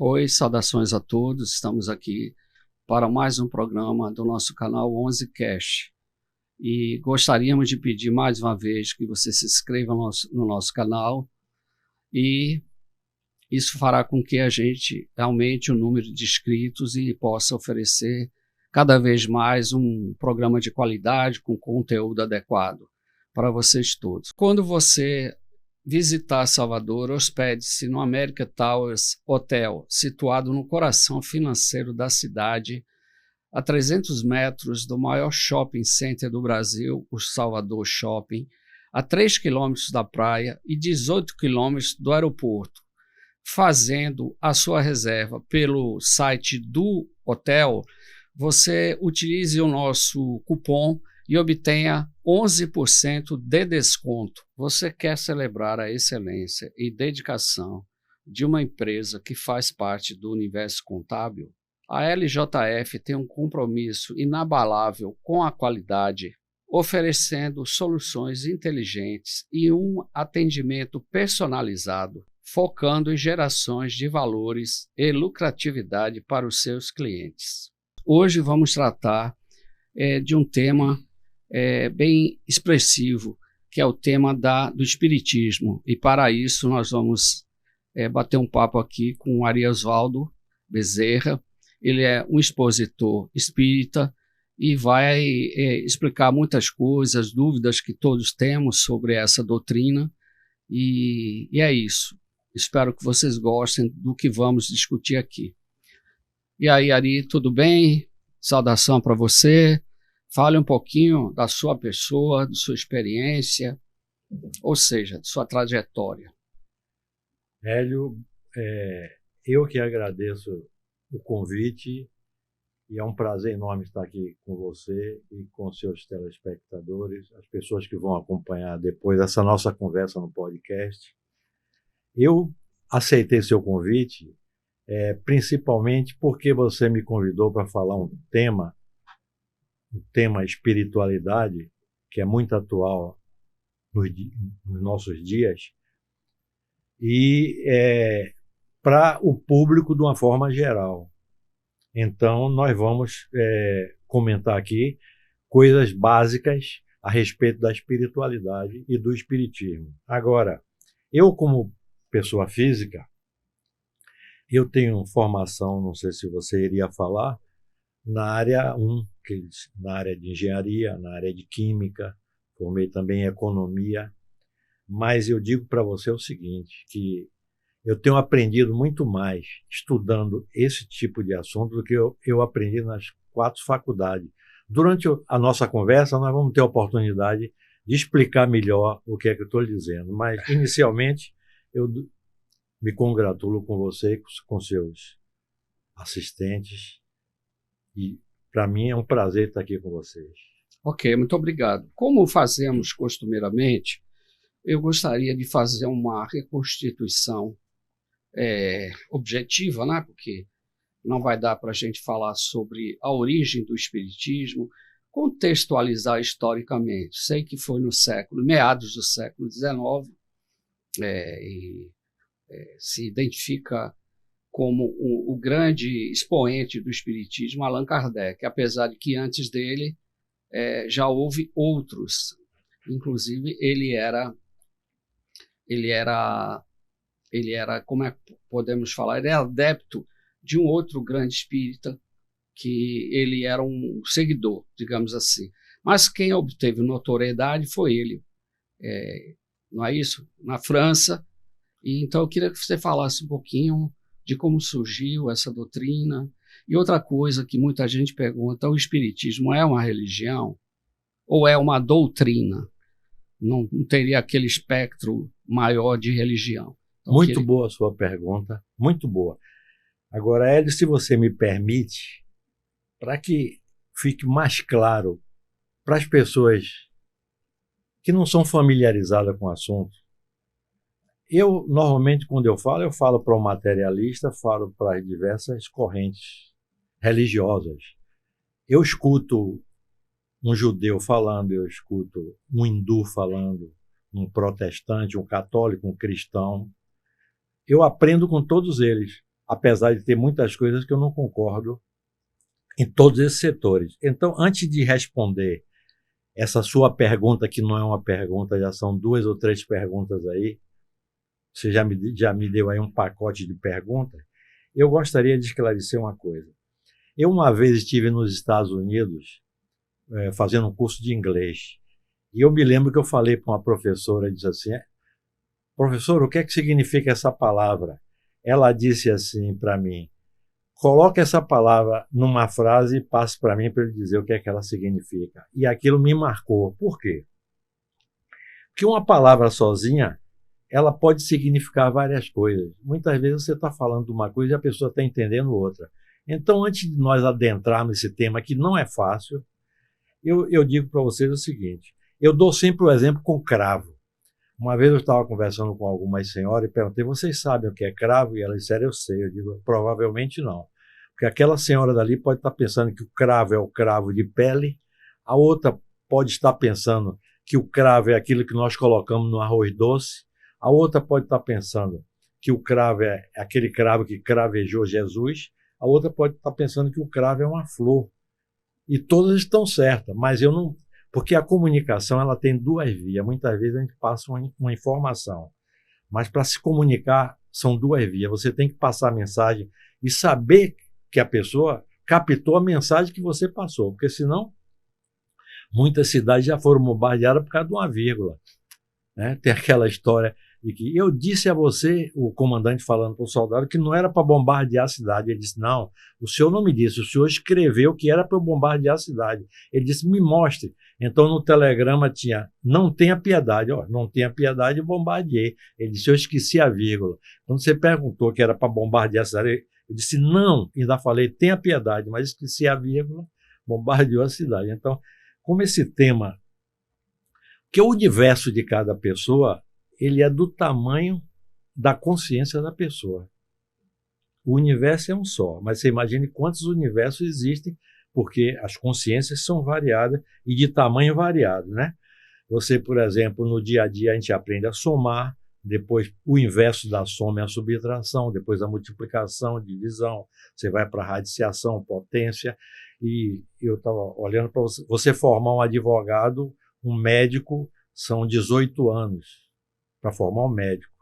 Oi, saudações a todos. Estamos aqui para mais um programa do nosso canal 11Cast. E gostaríamos de pedir mais uma vez que você se inscreva no nosso canal, e isso fará com que a gente aumente o número de inscritos e possa oferecer cada vez mais um programa de qualidade com conteúdo adequado para vocês todos. Quando você visitar Salvador, hospede-se no American Towers Hotel, situado no coração financeiro da cidade, a 300 metros do maior shopping center do Brasil, o Salvador Shopping, a 3 quilômetros da praia e 18 quilômetros do aeroporto. Fazendo a sua reserva pelo site do hotel, você utilize o nosso cupom e obtenha 11% de desconto. Você quer celebrar a excelência e dedicação de uma empresa que faz parte do universo contábil? A LJF tem um compromisso inabalável com a qualidade, oferecendo soluções inteligentes e um atendimento personalizado, focando em gerações de valores e lucratividade para os seus clientes. Hoje vamos tratar de um tema bem expressivo, que é o tema do espiritismo. E para isso nós vamos bater um papo aqui com o Ariosvaldo Bezerra. Ele é um expositor espírita e vai explicar muitas coisas, dúvidas que todos temos sobre essa doutrina. E é isso. Espero que vocês gostem do que vamos discutir aqui. E aí, Ari, tudo bem? Saudação para você. Fale um pouquinho da sua pessoa, da sua experiência, ou seja, de sua trajetória. Hélio, eu que agradeço o convite, e é um prazer enorme estar aqui com você e com seus telespectadores, as pessoas que vão acompanhar depois essa nossa conversa no podcast. Eu aceitei seu convite principalmente porque você me convidou para falar o tema espiritualidade, que é muito atual nos nossos dias, e para o público de uma forma geral. Então, nós vamos comentar aqui coisas básicas a respeito da espiritualidade e do espiritismo. Agora, eu como pessoa física, eu tenho formação, não sei se você iria falar, na área 1, na área de engenharia, na área de química, formei também em economia, mas eu digo para você o seguinte, que eu tenho aprendido muito mais estudando esse tipo de assunto do que eu aprendi nas 4 faculdades. Durante a nossa conversa, nós vamos ter a oportunidade de explicar melhor o que é que eu estou dizendo, mas inicialmente eu me congratulo com você e com seus assistentes, e para mim é um prazer estar aqui com vocês. Ok, muito obrigado. Como fazemos costumeiramente, eu gostaria de fazer uma reconstituição objetiva, né? Porque não vai dar para a gente falar sobre a origem do espiritismo, contextualizar historicamente. Sei que foi no meados do século XIX, se identifica como o grande expoente do espiritismo, Allan Kardec, apesar de que antes dele já houve outros. Inclusive, ele era, como podemos falar, ele era adepto de um outro grande espírita, que ele era um seguidor, digamos assim. Mas quem obteve notoriedade foi ele, não é isso? Na França. E então eu queria que você falasse um pouquinho de como surgiu essa doutrina. E outra coisa que muita gente pergunta, o espiritismo é uma religião ou é uma doutrina? Não teria aquele espectro maior de religião. Então, muito boa a sua pergunta, muito boa. Agora, Hélio, se você me permite, para que fique mais claro para as pessoas que não são familiarizadas com o assunto, eu, normalmente, quando eu falo para um materialista, falo para as diversas correntes religiosas. Eu escuto um judeu falando, eu escuto um hindu falando, um protestante, um católico, um cristão. Eu aprendo com todos eles. apesar de ter muitas coisas que eu não concordo em todos esses setores. Então, antes de responder essa sua pergunta, que não é uma pergunta, já são 2 ou 3 perguntas aí, você já me deu aí um pacote de perguntas, eu gostaria de esclarecer uma coisa. Eu uma vez estive nos Estados Unidos fazendo um curso de inglês, e eu me lembro que eu falei para uma professora, disse assim, professor, o que é que significa essa palavra? Ela disse assim para mim, coloque essa palavra numa frase e passe para mim para ele dizer o que é que ela significa. E aquilo me marcou. Por quê? Porque uma palavra sozinha, ela pode significar várias coisas. Muitas vezes você está falando de uma coisa e a pessoa está entendendo outra. Então, antes de nós adentrarmos nesse tema, que não é fácil, eu digo para vocês o seguinte, eu dou sempre o exemplo com cravo. Uma vez eu estava conversando com algumas senhoras e perguntei, vocês sabem o que é cravo? E elas disseram, eu sei. Eu digo, provavelmente não. Porque aquela senhora dali pode estar pensando que o cravo é o cravo de pele, a outra pode estar pensando que o cravo é aquilo que nós colocamos no arroz doce, a outra pode estar pensando que o cravo é aquele cravo que cravejou Jesus, a outra pode estar pensando que o cravo é uma flor. E todas estão certas, mas eu não... Porque a comunicação ela tem 2 vias. Muitas vezes a gente passa uma informação, mas para se comunicar são 2 vias. Você tem que passar a mensagem e saber que a pessoa captou a mensagem que você passou, porque senão muitas cidades já foram bombardeadas por causa de uma vírgula. Né? Tem aquela história de que eu disse a você, o comandante falando para o soldado, que não era para bombardear a cidade. Ele disse, não, o senhor não me disse, o senhor escreveu que era para eu bombardear a cidade. Ele disse, me mostre. Então no telegrama tinha, não tenha piedade, não tenha piedade, eu bombardeei. Ele disse, eu esqueci a vírgula. Quando você perguntou que era para bombardear a cidade, eu disse, não, ainda falei, tenha piedade, mas esqueci a vírgula, bombardeou a cidade. Então, como esse tema, que o universo de cada pessoa, ele é do tamanho da consciência da pessoa. O universo é um só, mas você imagine quantos universos existem, porque as consciências são variadas e de tamanho variado, né? Você, por exemplo, no dia a dia a gente aprende a somar, depois o inverso da soma é a subtração, depois a multiplicação, divisão, você vai para a radiciação, potência, e eu estava olhando para você, você formar um advogado, um médico, são 18 anos. Para formar um médico.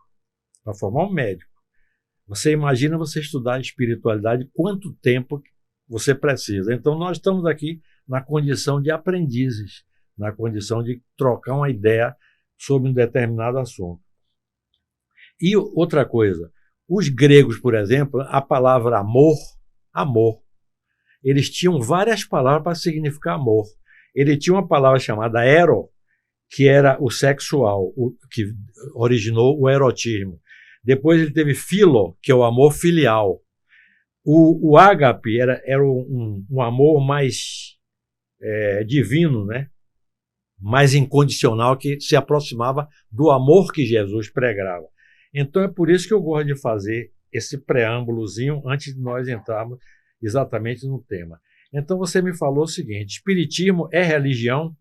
Para formar um médico. Você imagina você estudar espiritualidade, quanto tempo você precisa. Então, nós estamos aqui na condição de aprendizes, na condição de trocar uma ideia sobre um determinado assunto. E outra coisa, os gregos, por exemplo, a palavra amor, eles tinham várias palavras para significar amor. Ele tinha uma palavra chamada ero, que era o sexual, que originou o erotismo. Depois ele teve filo, que é o amor filial. O ágape era um amor mais divino, né? Mais incondicional, que se aproximava do amor que Jesus pregava. Então é por isso que eu gosto de fazer esse preâmbulozinho antes de nós entrarmos exatamente no tema. Então você me falou o seguinte, espiritismo é religião?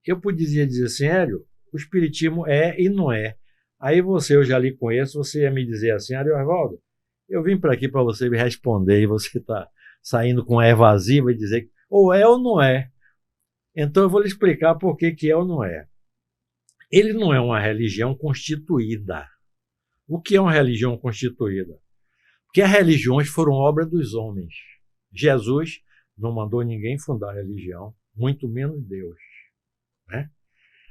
Eu podia dizer assim, Hélio, o espiritismo é e não é. Aí você, eu já lhe conheço, você ia me dizer assim, Hélio Osvaldo, eu vim para aqui para você me responder e você está saindo com a evasiva e dizer que ou é ou não é. Então eu vou lhe explicar por que é ou não é. Ele não é uma religião constituída. O que é uma religião constituída? Porque as religiões foram obra dos homens. Jesus não mandou ninguém fundar a religião, muito menos Deus. Né?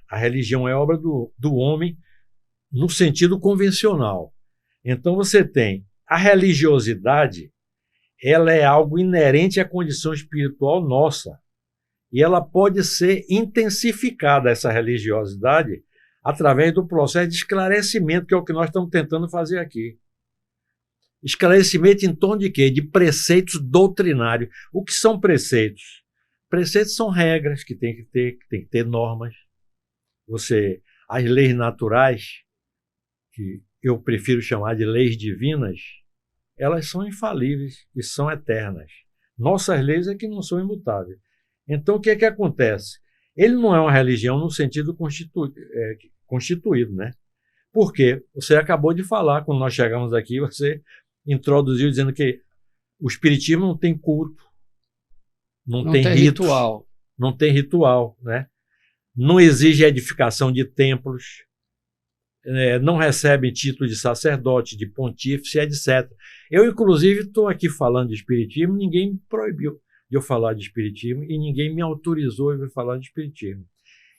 A religião é obra do homem no sentido convencional. Então você tem a religiosidade, ela é algo inerente à condição espiritual nossa. E ela pode ser intensificada, essa religiosidade, através do processo de esclarecimento, que é o que nós estamos tentando fazer aqui. Esclarecimento em torno de quê? De preceitos doutrinários. O que são preceitos? Preceitos são regras que tem que ter normas. As leis naturais, que eu prefiro chamar de leis divinas, elas são infalíveis e são eternas. Nossas leis é que não são imutáveis. Então, o que é que acontece? Ele não é uma religião no sentido constituído, né? Porque você acabou de falar, quando nós chegamos aqui, você introduziu dizendo que o espiritismo não tem culto, não tem ritual. Não tem ritual, né? Não exige edificação de templos, não recebe título de sacerdote, de pontífice, etc. Eu, inclusive, estou aqui falando de espiritismo, ninguém me proibiu de eu falar de espiritismo e ninguém me autorizou a falar de espiritismo.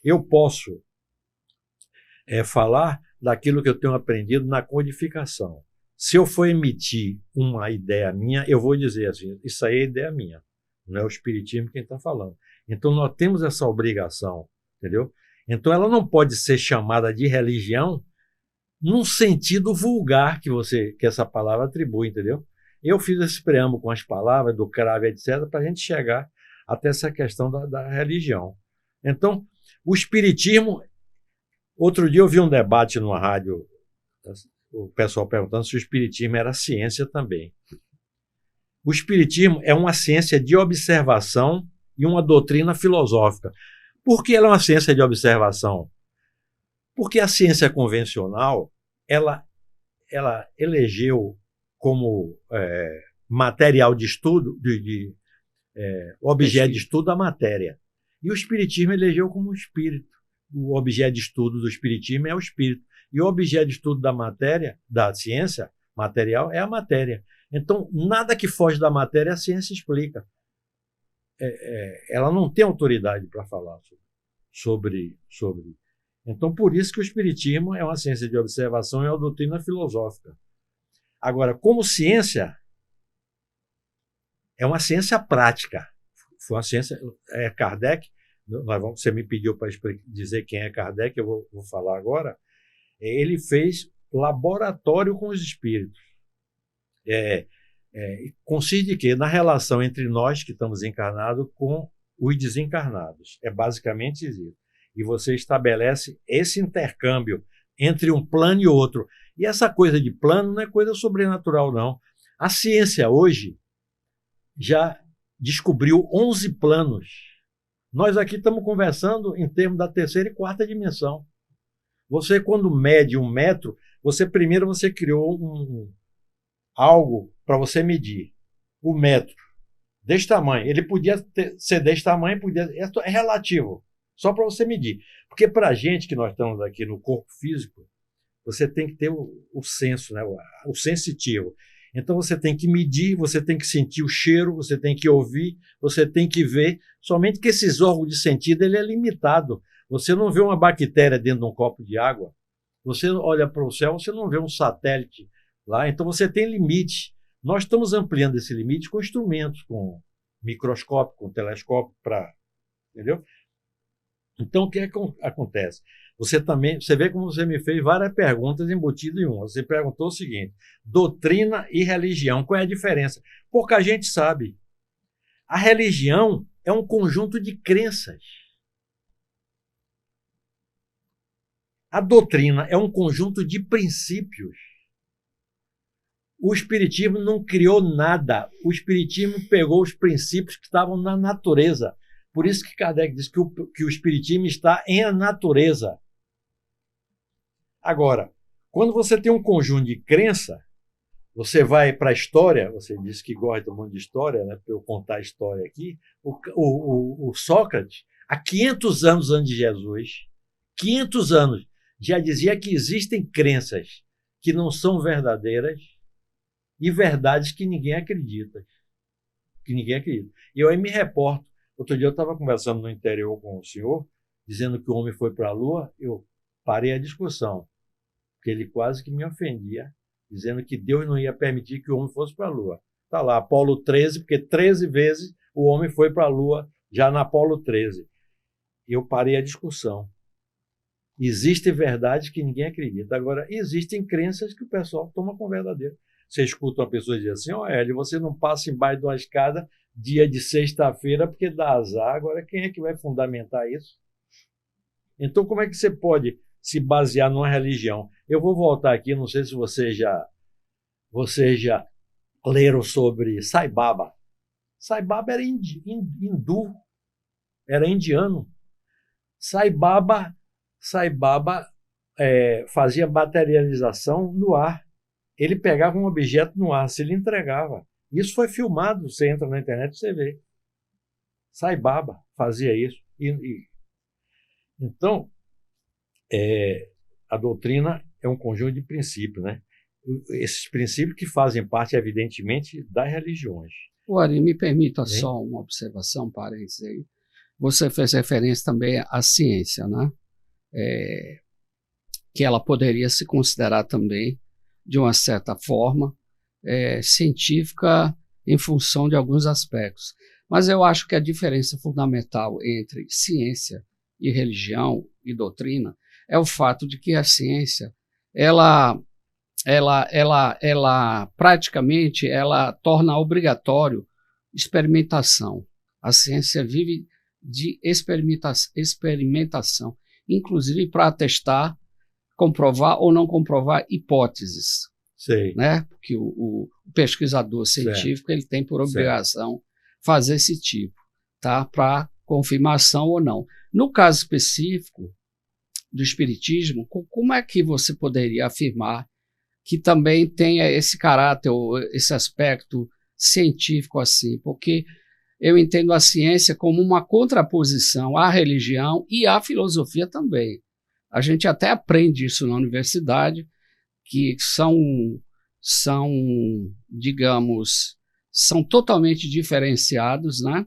Eu posso falar daquilo que eu tenho aprendido na codificação. Se eu for emitir uma ideia minha, eu vou dizer assim, isso aí é ideia minha, não é o espiritismo quem está falando. Então, nós temos essa obrigação, entendeu? Então, ela não pode ser chamada de religião num sentido vulgar que essa palavra atribui, entendeu? Eu fiz esse preâmbulo com as palavras do cravo, etc., para a gente chegar até essa questão da religião. Então, o espiritismo... Outro dia eu vi um debate numa rádio, o pessoal perguntando se o espiritismo era ciência também. O espiritismo é uma ciência de observação e uma doutrina filosófica. Por que ela é uma ciência de observação? Porque a ciência convencional, ela elegeu como material de estudo, objeto de estudo a matéria. E o espiritismo elegeu como espírito. O objeto de estudo do espiritismo é o espírito. E o objeto de estudo da matéria, da ciência material, é a matéria. Então, nada que foge da matéria a ciência explica. Ela não tem autoridade para falar sobre. Então, por isso que o espiritismo é uma ciência de observação e é uma doutrina filosófica. Agora, como ciência, é uma ciência prática. Foi uma ciência... Kardec, você me pediu para dizer quem é Kardec, eu vou falar agora. Ele fez laboratório com os espíritos. Consiste em quê? Na relação entre nós que estamos encarnados com os desencarnados. É basicamente isso. E você estabelece esse intercâmbio entre um plano e outro. E essa coisa de plano não é coisa sobrenatural, não. A ciência hoje já descobriu 11 planos. Nós aqui estamos conversando em termos da terceira e quarta dimensão. Você, quando mede 1 metro, primeiro você criou algo para você medir. O metro, desse tamanho. Ele podia ser desse tamanho, é relativo, só para você medir. Porque para a gente que nós estamos aqui no corpo físico, você tem que ter o senso, né? O sensitivo. Então você tem que medir, você tem que sentir o cheiro, você tem que ouvir, você tem que ver. Somente que esses órgãos de sentido ele é limitado. Você não vê uma bactéria dentro de um copo de água. Você olha para o céu, você não vê um satélite lá. Então você tem limite. Nós estamos ampliando esse limite com instrumentos, com microscópio, com telescópio, entendeu? Então o que acontece? Você vê como você me fez várias perguntas embutidas em uma. Você perguntou o seguinte: doutrina e religião, qual é a diferença? Pouca gente sabe. A religião é um conjunto de crenças. A doutrina é um conjunto de princípios. O espiritismo não criou nada. O espiritismo pegou os princípios que estavam na natureza. Por isso que Kardec diz que o espiritismo está em a natureza. Agora, quando você tem um conjunto de crença, você vai para a história, você disse que gosta muito de história, né, para eu contar a história aqui, o Sócrates, há 500 anos antes de Jesus, 500 anos, já dizia que existem crenças que não são verdadeiras e verdades que ninguém acredita. E eu aí me reporto. Outro dia eu estava conversando no interior com o senhor, dizendo que o homem foi para a Lua, eu parei a discussão, porque ele quase que me ofendia, dizendo que Deus não ia permitir que o homem fosse para a Lua. Está lá, Apolo 13, porque 13 vezes o homem foi para a Lua, já na Apolo 13. Eu parei a discussão. Existem verdades que ninguém acredita. Agora, existem crenças que o pessoal toma como verdadeiro. Você escuta uma pessoa dizer assim: Hélio, você não passa embaixo de uma escada dia de sexta-feira porque dá azar. Agora, quem é que vai fundamentar isso? Então, como é que você pode se basear numa religião? Eu vou voltar aqui, não sei se vocês já leram sobre Sai Baba. Sai Baba era hindu, era indiano. Sai Baba fazia materialização no ar. ele pegava um objeto no ar, se ele entregava. Isso foi filmado, você entra na internet e você vê. Sai Baba fazia isso. Então, a doutrina é um conjunto de princípios, né? Esses princípios que fazem parte, evidentemente, das religiões. Ari, me permita só uma observação, um parênteses aí. Você fez referência também à ciência, né? Que ela poderia se considerar também, de uma certa forma, científica em função de alguns aspectos. Mas eu acho que a diferença fundamental entre ciência e religião e doutrina é o fato de que a ciência, ela praticamente torna obrigatório experimentação. A ciência vive de experimentação, inclusive para testar, comprovar ou não comprovar hipóteses. Sei. Né? Porque o pesquisador científico ele tem por obrigação fazer esse tipo, tá? Para confirmação ou não. No caso específico do espiritismo, como é que você poderia afirmar que também tenha esse caráter, esse aspecto científico assim? Porque eu entendo a ciência como uma contraposição à religião e à filosofia também. A gente até aprende isso na universidade, que digamos, são totalmente diferenciados, né?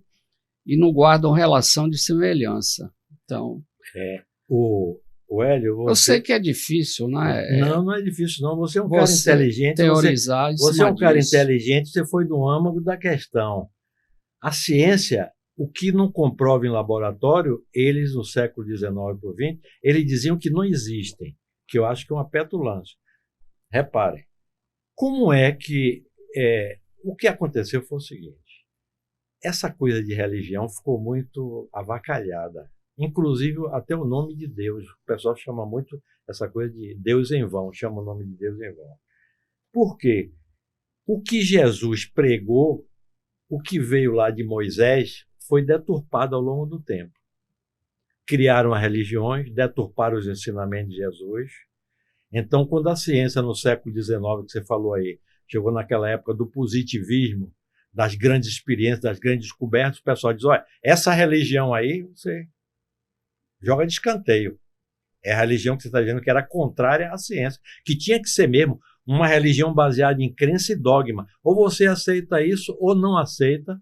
E não guardam relação de semelhança. Então, o Hélio, eu sei que é difícil, né? Não é difícil não. Você é um cara inteligente. Teorizar você é um cara inteligente, você foi no âmago da questão. A ciência, o que não comprova em laboratório, eles no século XIX para o XX, eles diziam que não existem, que eu acho que é uma petulância. Reparem, como é que o que aconteceu foi o seguinte: essa coisa de religião ficou muito avacalhada, inclusive até o nome de Deus. O pessoal chama muito essa coisa de Deus em vão, chama o nome de Deus em vão. Por quê? O que Jesus pregou, o que veio lá de Moisés, foi deturpado ao longo do tempo. Criaram as religiões, deturparam os ensinamentos de Jesus. Então, quando a ciência, no século XIX, que você falou aí, chegou naquela época do positivismo, das grandes experiências, das grandes descobertas, o pessoal diz, olha, essa religião aí, você joga de escanteio. É a religião que você está dizendo que era contrária à ciência, que tinha que ser mesmo uma religião baseada em crença e dogma. Ou você aceita isso ou não aceita.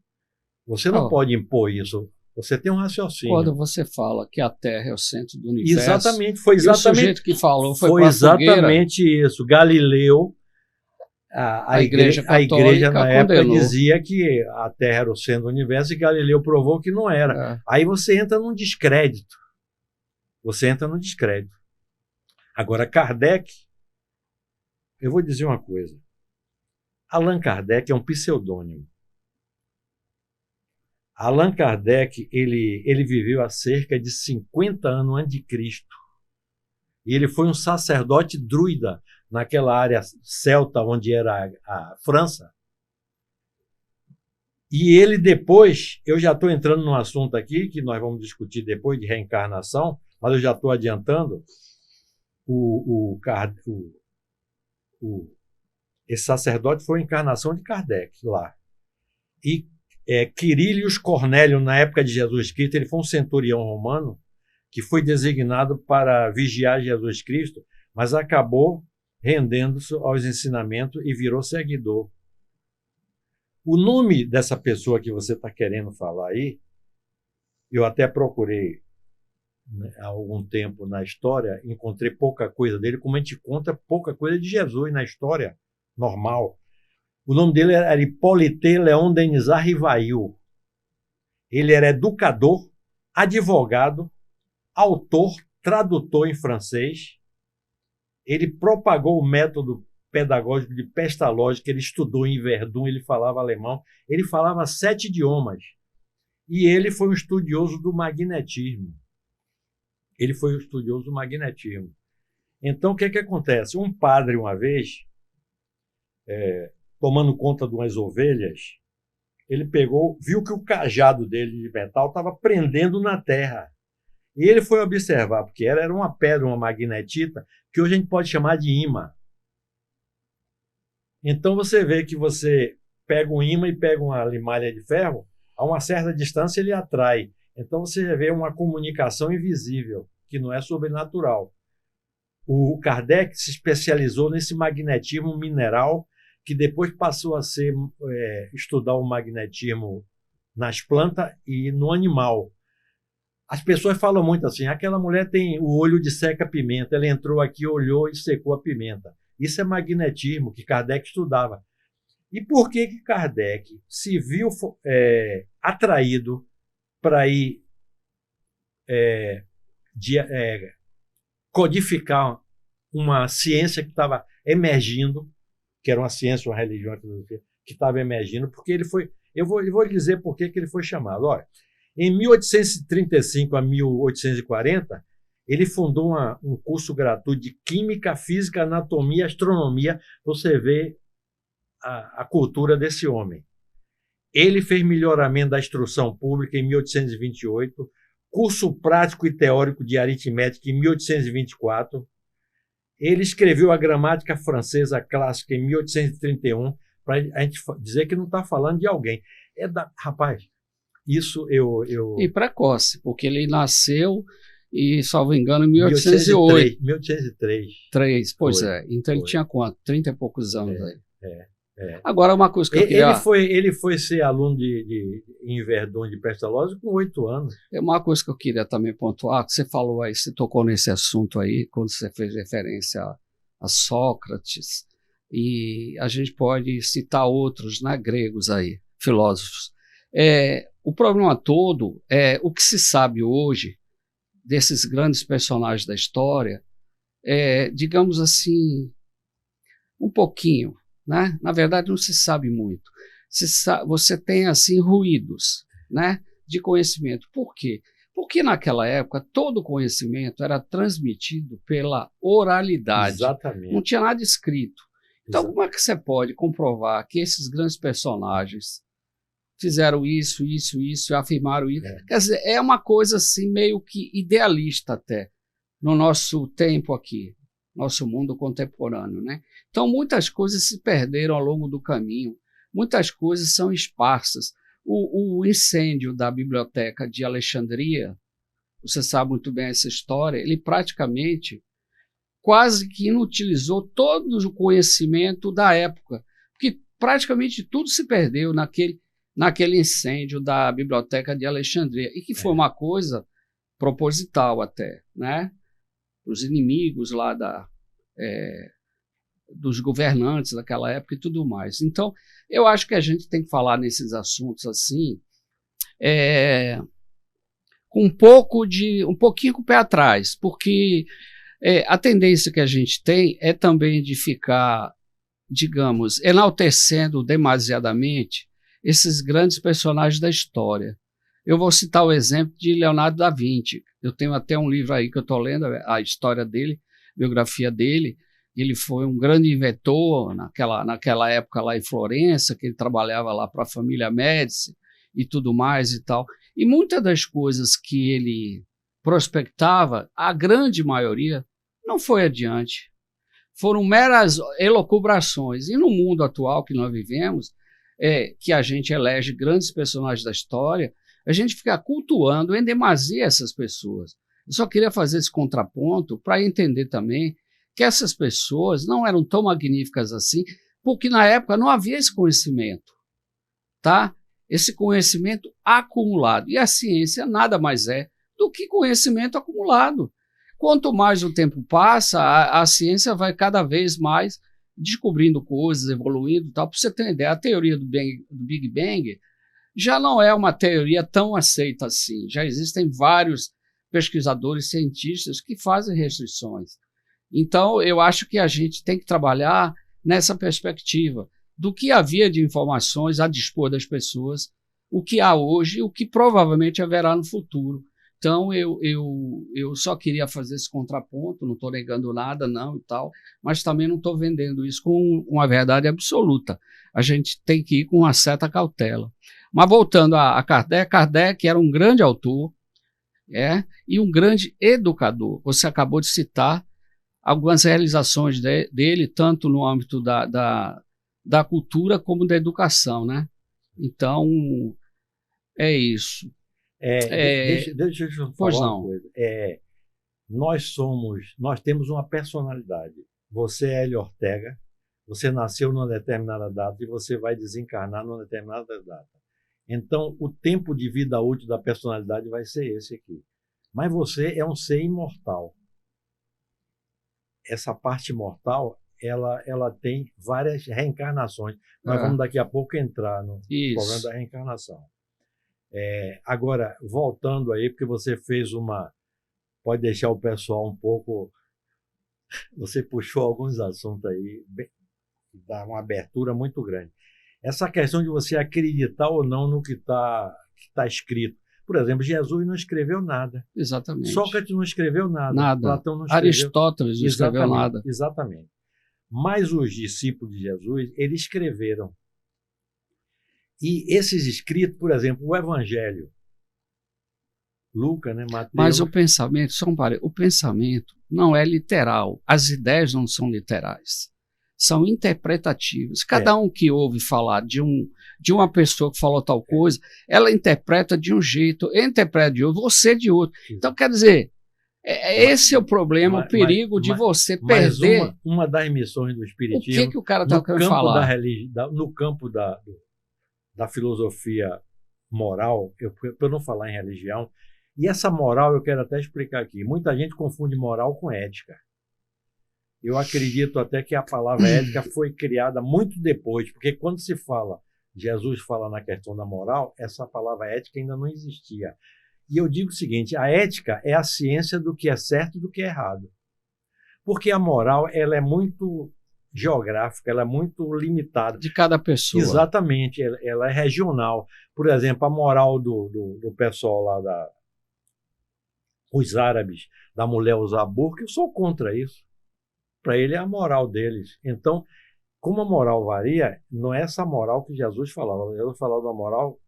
Você não pode impor isso. Você tem um raciocínio. Quando você fala que a Terra é o centro do universo... Exatamente, foi exatamente... E o sujeito que falou foi exatamente isso. Galileu, a igreja na época dizia que a Terra era o centro do universo e Galileu provou que não era. Aí você entra num descrédito. Agora, Kardec, eu vou dizer uma coisa. Allan Kardec é um pseudônimo. Allan Kardec, ele viveu há cerca de 50 anos antes de Cristo. E ele foi um sacerdote druida naquela área celta onde era a França. E ele depois, eu já estou entrando num assunto aqui que nós vamos discutir depois de reencarnação, mas eu já estou adiantando. Esse sacerdote foi a encarnação de Kardec lá. E Quirilius Cornélio, na época de Jesus Cristo, ele foi um centurião romano que foi designado para vigiar Jesus Cristo, mas acabou rendendo-se aos ensinamentos e virou seguidor. O nome dessa pessoa que você está querendo falar aí, eu até procurei há algum tempo na história, encontrei pouca coisa dele, como a gente conta pouca coisa de Jesus na história normal. O nome dele era Hippolyte Léon Denisard Rivail. Ele era educador, advogado, autor, tradutor em francês. Ele propagou o método pedagógico de pestalógica, ele estudou em Verdun, ele falava alemão, ele falava 7 idiomas. E ele foi um estudioso do magnetismo. Então, o que acontece? Um padre, uma vez, tomando conta de umas ovelhas, ele viu que o cajado dele de metal estava prendendo na terra. E ele foi observar, porque era uma pedra, uma magnetita, que hoje a gente pode chamar de ímã. Então você vê que você pega um ímã e pega uma limalha de ferro, a uma certa distância ele atrai. Então você vê uma comunicação invisível, que não é sobrenatural. O Kardec se especializou nesse magnetismo mineral, que depois passou a ser estudar o magnetismo nas plantas e no animal. As pessoas falam muito assim, aquela mulher tem o olho de seca-pimenta, ela entrou aqui, olhou e secou a pimenta. Isso é magnetismo que Kardec estudava. E por que Kardec se viu atraído para ir codificar uma ciência que estava emergindo, que era uma ciência, uma religião, uma filosofia, que estava emergindo, porque ele foi... Eu vou lhe dizer por que ele foi chamado. Olha, em 1835 a 1840, ele fundou um curso gratuito de Química, Física, Anatomia e Astronomia, para você ver a cultura desse homem. Ele fez melhoramento da instrução pública em 1828, curso prático e teórico de aritmética em 1824. Ele escreveu a gramática francesa clássica em 1831, para a gente dizer que não está falando de alguém. Rapaz, isso E precoce, porque ele nasceu, e, salvo engano, em 1808. 1803. Pois é. Então ele tinha quanto? 30 e poucos anos aí. É. Agora, uma coisa que eu queria... Ele foi ser aluno em Verdun de Pestalozzi com 8 anos. Uma coisa que eu queria também pontuar, que você falou aí, você tocou nesse assunto aí, quando você fez referência a Sócrates, e a gente pode citar outros, né, gregos aí, filósofos. O problema todo é o que se sabe hoje desses grandes personagens da história, digamos assim, um pouquinho, né? Na verdade, não se sabe muito. Você tem, assim, ruídos, né, de conhecimento. Por quê? Porque naquela época todo conhecimento era transmitido pela oralidade. Exatamente. Não tinha nada escrito. Então, como é que você pode comprovar que esses grandes personagens fizeram isso, e afirmaram isso? Quer dizer, é uma coisa assim meio que idealista até, no nosso tempo aqui, nosso mundo contemporâneo, né? Então, muitas coisas se perderam ao longo do caminho, muitas coisas são esparsas. O incêndio da Biblioteca de Alexandria, você sabe muito bem essa história, ele praticamente quase que inutilizou todo o conhecimento da época, porque praticamente tudo se perdeu naquele incêndio da Biblioteca de Alexandria, e que foi uma coisa proposital até, né? Os inimigos lá dos governantes daquela época e tudo mais. Então, eu acho que a gente tem que falar nesses assuntos assim, com um pouquinho com o pé atrás, porque a tendência que a gente tem é também de ficar, digamos, enaltecendo demasiadamente esses grandes personagens da história. Eu vou citar o exemplo de Leonardo da Vinci. Eu tenho até um livro aí que eu estou lendo, a história dele, biografia dele. Ele foi um grande inventor naquela época lá em Florença, que ele trabalhava lá para a família Médici e tudo mais e tal. E muitas das coisas que ele prospectava, a grande maioria, não foi adiante. Foram meras elucubrações. E no mundo atual que nós vivemos, que a gente elege grandes personagens da história, a gente fica cultuando em demasia essas pessoas. Eu só queria fazer esse contraponto para entender também que essas pessoas não eram tão magníficas assim, porque na época não havia esse conhecimento, tá? Esse conhecimento acumulado. E a ciência nada mais é do que conhecimento acumulado. Quanto mais o tempo passa, a ciência vai cada vez mais descobrindo coisas, evoluindo e tal. Para você ter uma ideia, a teoria do Big Bang já não é uma teoria tão aceita assim. Já existem vários pesquisadores, cientistas que fazem restrições. Então, eu acho que a gente tem que trabalhar nessa perspectiva do que havia de informações a dispor das pessoas, o que há hoje e o que provavelmente haverá no futuro. Então, eu só queria fazer esse contraponto, não estou negando nada, não, e tal, mas também não estou vendendo isso com uma verdade absoluta. A gente tem que ir com uma certa cautela. Mas voltando a Kardec, Kardec era um grande autor, e um grande educador. Você acabou de citar algumas realizações dele, tanto no âmbito da da cultura como da educação, né? Então, é isso. Deixa eu Pois falar não. uma coisa. Nós temos uma personalidade. Você é Hélio Ortega, você nasceu numa determinada data e você vai desencarnar numa determinada data. Então, o tempo de vida útil da personalidade vai ser esse aqui. Mas você é um ser imortal. Essa parte mortal, ela tem várias reencarnações. Nós vamos daqui a pouco entrar no problema da reencarnação. Agora, voltando aí, porque você fez pode deixar o pessoal um pouco... Você puxou alguns assuntos aí, dá uma abertura muito grande. Essa questão de você acreditar ou não no que tá escrito. Por exemplo, Jesus não escreveu nada. Exatamente. Sócrates não escreveu nada. Platão não escreveu. Aristóteles não escreveu nada. Exatamente. Mas os discípulos de Jesus, eles escreveram. E esses escritos, por exemplo, o Evangelho, Lucas, né, Mateus... Mas o pensamento, o pensamento não é literal. As ideias não são literais. São interpretativas. Cada um que ouve falar de uma pessoa que falou tal coisa, ela interpreta de um jeito, eu interpreto de outro, você de outro. Então, quer dizer, esse é o problema, o perigo de você perder... Mas uma das missões do Espiritismo... O que o cara está querendo falar? No campo da filosofia moral, para eu não falar em religião, e essa moral eu quero até explicar aqui. Muita gente confunde moral com ética. Eu acredito até que a palavra ética foi criada muito depois, porque quando Jesus fala na questão da moral, essa palavra ética ainda não existia. E eu digo o seguinte, a ética é a ciência do que é certo e do que é errado. Porque a moral, ela é muito geográfica, ela é muito limitada. De cada pessoa. Exatamente, ela é regional. Por exemplo, a moral do pessoal lá, os árabes, da mulher usar burca, eu sou contra isso. Para ele é a moral deles. Então, como a moral varia, não é essa moral que Jesus falava. Jesus falava da moral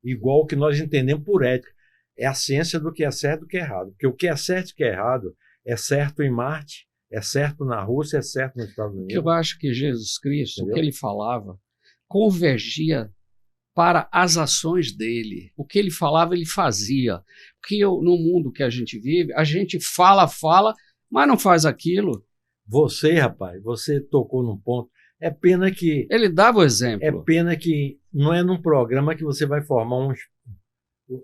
igual que nós entendemos por ética. É a ciência do que é certo e do que é errado. Porque o que é certo e o que é errado é certo em Marte, é certo na Rússia, é certo nos Estados Unidos. Eu acho que Jesus Cristo, o que ele falava, convergia para as ações dele. O que ele falava, ele fazia. Porque no mundo que a gente vive, a gente fala, mas não faz aquilo. Você, rapaz, você tocou num ponto. É pena que... Ele dava o exemplo. É pena que não é num programa que você vai formar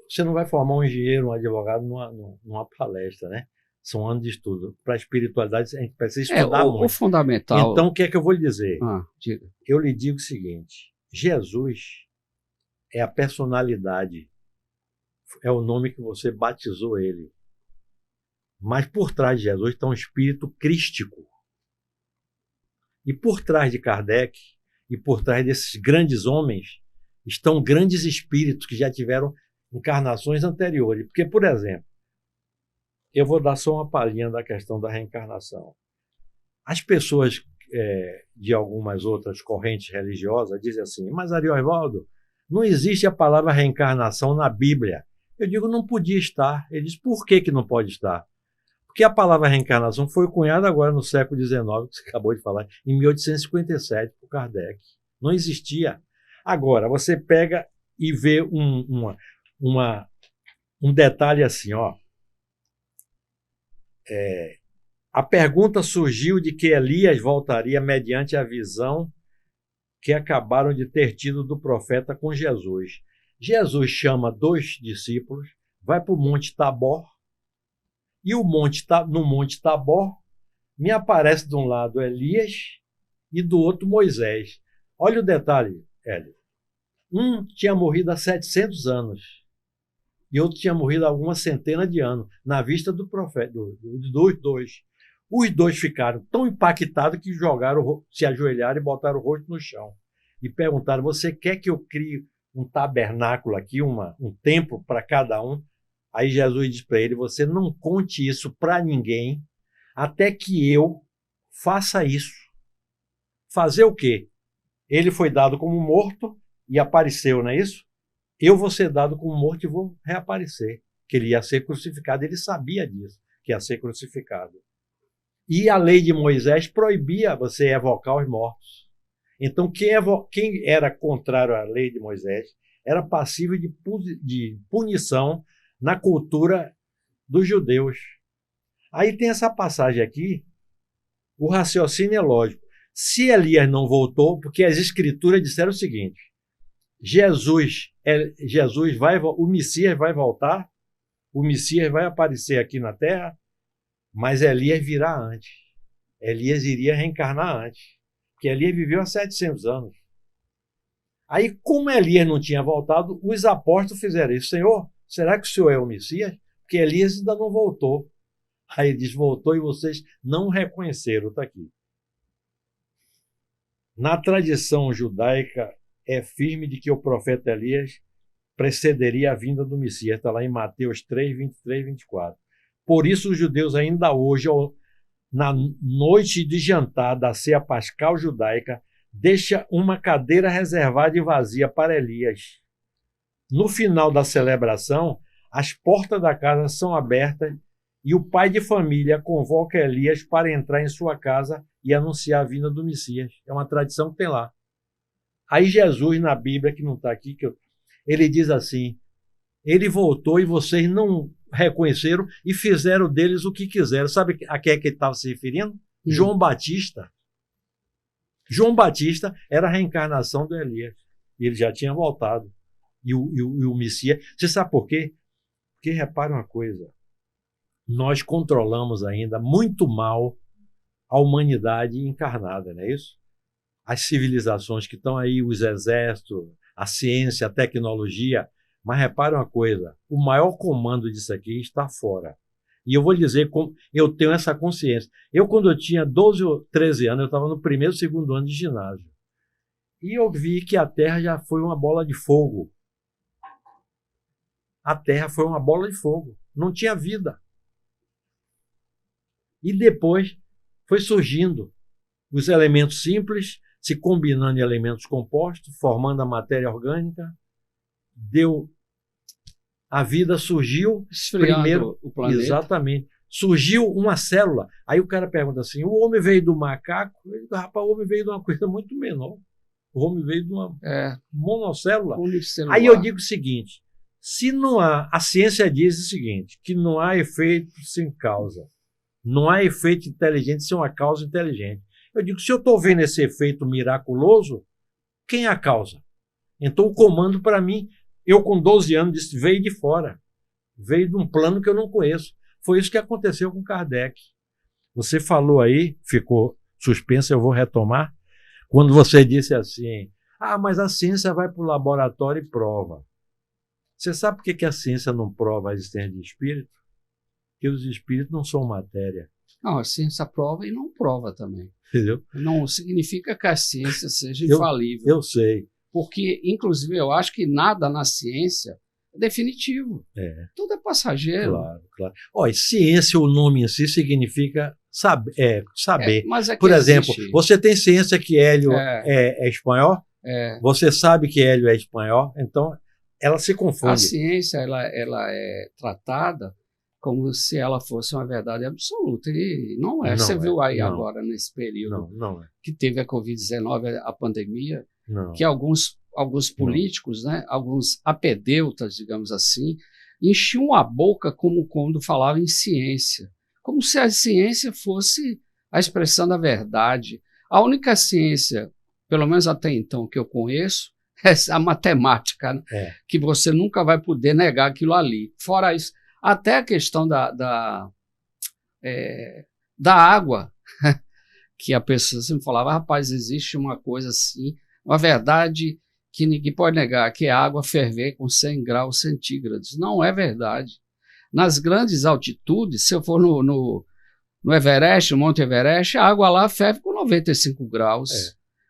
Você não vai formar um engenheiro, um advogado numa palestra, né? São anos de estudo. Para a espiritualidade, a gente precisa estudar muito. O fundamental... Então, o que é que eu vou lhe dizer? Diga. Eu lhe digo o seguinte. Jesus é a personalidade. É o nome que você batizou ele. Mas por trás de Jesus está um espírito crístico. E por trás de Kardec, e por trás desses grandes homens, estão grandes espíritos que já tiveram encarnações anteriores. Porque, por exemplo, eu vou dar só uma palhinha da questão da reencarnação. As pessoas de algumas outras correntes religiosas dizem assim, mas Ariovaldo, não existe a palavra reencarnação na Bíblia. Eu digo, não podia estar. Ele diz, por que não pode estar? Porque a palavra reencarnação foi cunhada agora no século XIX, que você acabou de falar, em 1857, por Kardec. Não existia. Agora, você pega e vê um detalhe assim, ó. A pergunta surgiu de que Elias voltaria mediante a visão que acabaram de ter tido do profeta com Jesus. Jesus chama 2 discípulos, vai para o Monte Tabor, e no Monte Tabor me aparece de um lado Elias e do outro Moisés. Olha o detalhe, Hélio. Um tinha morrido há 700 anos e outro tinha morrido há algumas centenas de anos, na vista do profeta, dos dois. Os dois ficaram tão impactados que se ajoelharam e botaram o rosto no chão. E perguntaram, você quer que eu crie um tabernáculo aqui, um templo para cada um? Aí Jesus diz para ele, você não conte isso para ninguém até que eu faça isso. Fazer o quê? Ele foi dado como morto e apareceu, não é isso? Eu vou ser dado como morto e vou reaparecer. Que ele ia ser crucificado, ele sabia disso, que ia ser crucificado. E a lei de Moisés proibia você evocar os mortos. Então, quem era contrário à lei de Moisés era passível de punição na cultura dos judeus. Aí tem essa passagem aqui, o raciocínio é lógico. Se Elias não voltou, porque as escrituras disseram o seguinte, o Messias vai voltar, o Messias vai aparecer aqui na terra, mas Elias virá antes. Elias iria reencarnar antes, porque Elias viveu há 700 anos. Aí, como Elias não tinha voltado, os apóstolos fizeram isso. Senhor, será que o Senhor é o Messias? Porque Elias ainda não voltou. Aí ele diz, voltou e vocês não reconheceram, está aqui. Na tradição judaica, é firme de que o profeta Elias precederia a vinda do Messias. Está lá em Mateus 3, 23, 24. Por isso, os judeus ainda hoje, na noite de jantar da ceia pascal judaica, deixa uma cadeira reservada e vazia para Elias. No final da celebração, as portas da casa são abertas e o pai de família convoca Elias para entrar em sua casa e anunciar a vinda do Messias. É uma tradição que tem lá. Aí Jesus, na Bíblia, que não está aqui, ele diz assim, ele voltou e vocês não reconheceram e fizeram deles o que quiseram. Sabe a quem é que ele estava se referindo? João Batista. João Batista era a reencarnação do Elias. E ele já tinha voltado. E o Messias... Você sabe por quê? Porque, repare uma coisa, nós controlamos ainda muito mal a humanidade encarnada, não é isso? As civilizações que estão aí, os exércitos, a ciência, a tecnologia. Mas repare uma coisa, o maior comando disso aqui está fora. E eu vou dizer como eu tenho essa consciência. Quando eu tinha 12 ou 13 anos, eu estava no primeiro, segundo ano de ginásio. E eu vi que a Terra já foi uma bola de fogo. A Terra foi uma bola de fogo. Não tinha vida. E depois foi surgindo os elementos simples, se combinando em elementos compostos, formando a matéria orgânica. A vida surgiu primeiro, o planeta. Exatamente. Surgiu uma célula. Aí o cara pergunta assim, o homem veio do macaco? Rapaz, o homem veio de uma coisa muito menor. O homem veio de uma monocélula. Unicelular. Aí eu digo o seguinte, se não há, a ciência diz o seguinte, que não há efeito sem causa. Não há efeito inteligente sem uma causa inteligente. Eu digo, se eu estou vendo esse efeito miraculoso, quem é a causa? Então o comando para mim, eu com 12 anos disse, veio de fora. Veio de um plano que eu não conheço. Foi isso que aconteceu com Kardec. Você falou aí, ficou suspenso, eu vou retomar, quando você disse assim, mas a ciência vai para o laboratório e prova. Você sabe por que a ciência não prova a existência de espírito? Porque os espíritos não são matéria. Não, a ciência prova e não prova também. Entendeu? Não significa que a ciência seja infalível. Eu sei. Porque, inclusive, eu acho que nada na ciência é definitivo. Tudo é passageiro. Claro. Olha, ciência, o nome em si significa saber. Mas é que por exemplo, existe. Você tem ciência que Hélio é espanhol? Você sabe que Hélio é espanhol? Então, ela se confunde. A ciência ela é tratada como se ela fosse uma verdade absoluta. E não é. Não Você viu aí não. agora, nesse período Não é. que teve a Covid-19, a pandemia, Não. que alguns políticos, né, alguns apedeutas, digamos assim, enchiam a boca como quando falavam em ciência, como se a ciência fosse a expressão da verdade. A única ciência, pelo menos até então, que eu conheço, é a matemática, né? Que você nunca vai poder negar aquilo ali. Fora isso, até a questão da água, que a pessoa sempre falava, rapaz, existe uma coisa assim, uma verdade que ninguém pode negar, que é a água ferver com 100 graus centígrados. Não é verdade. Nas grandes altitudes, se eu for no Everest, no Monte Everest, a água lá ferve com 95 graus.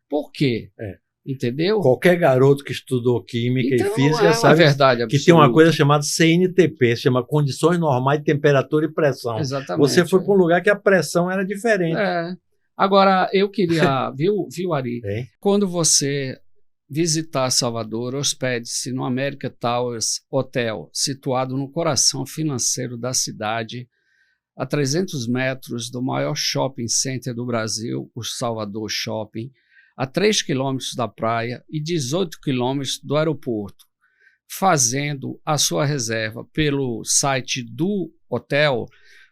Por quê? Entendeu? Qualquer garoto que estudou química então, e física sabe verdade que tem uma coisa chamada CNTP, se chama Condições Normais de Temperatura e Pressão. Exatamente. Você foi para um lugar que a pressão era diferente. Agora, eu queria, viu, Ari? Quando você visitar Salvador, hospede-se no America Towers Hotel, situado no coração financeiro da cidade, a 300 metros do maior shopping center do Brasil, o Salvador Shopping, a 3 quilômetros da praia e 18 quilômetros do aeroporto, fazendo a sua reserva pelo site do hotel,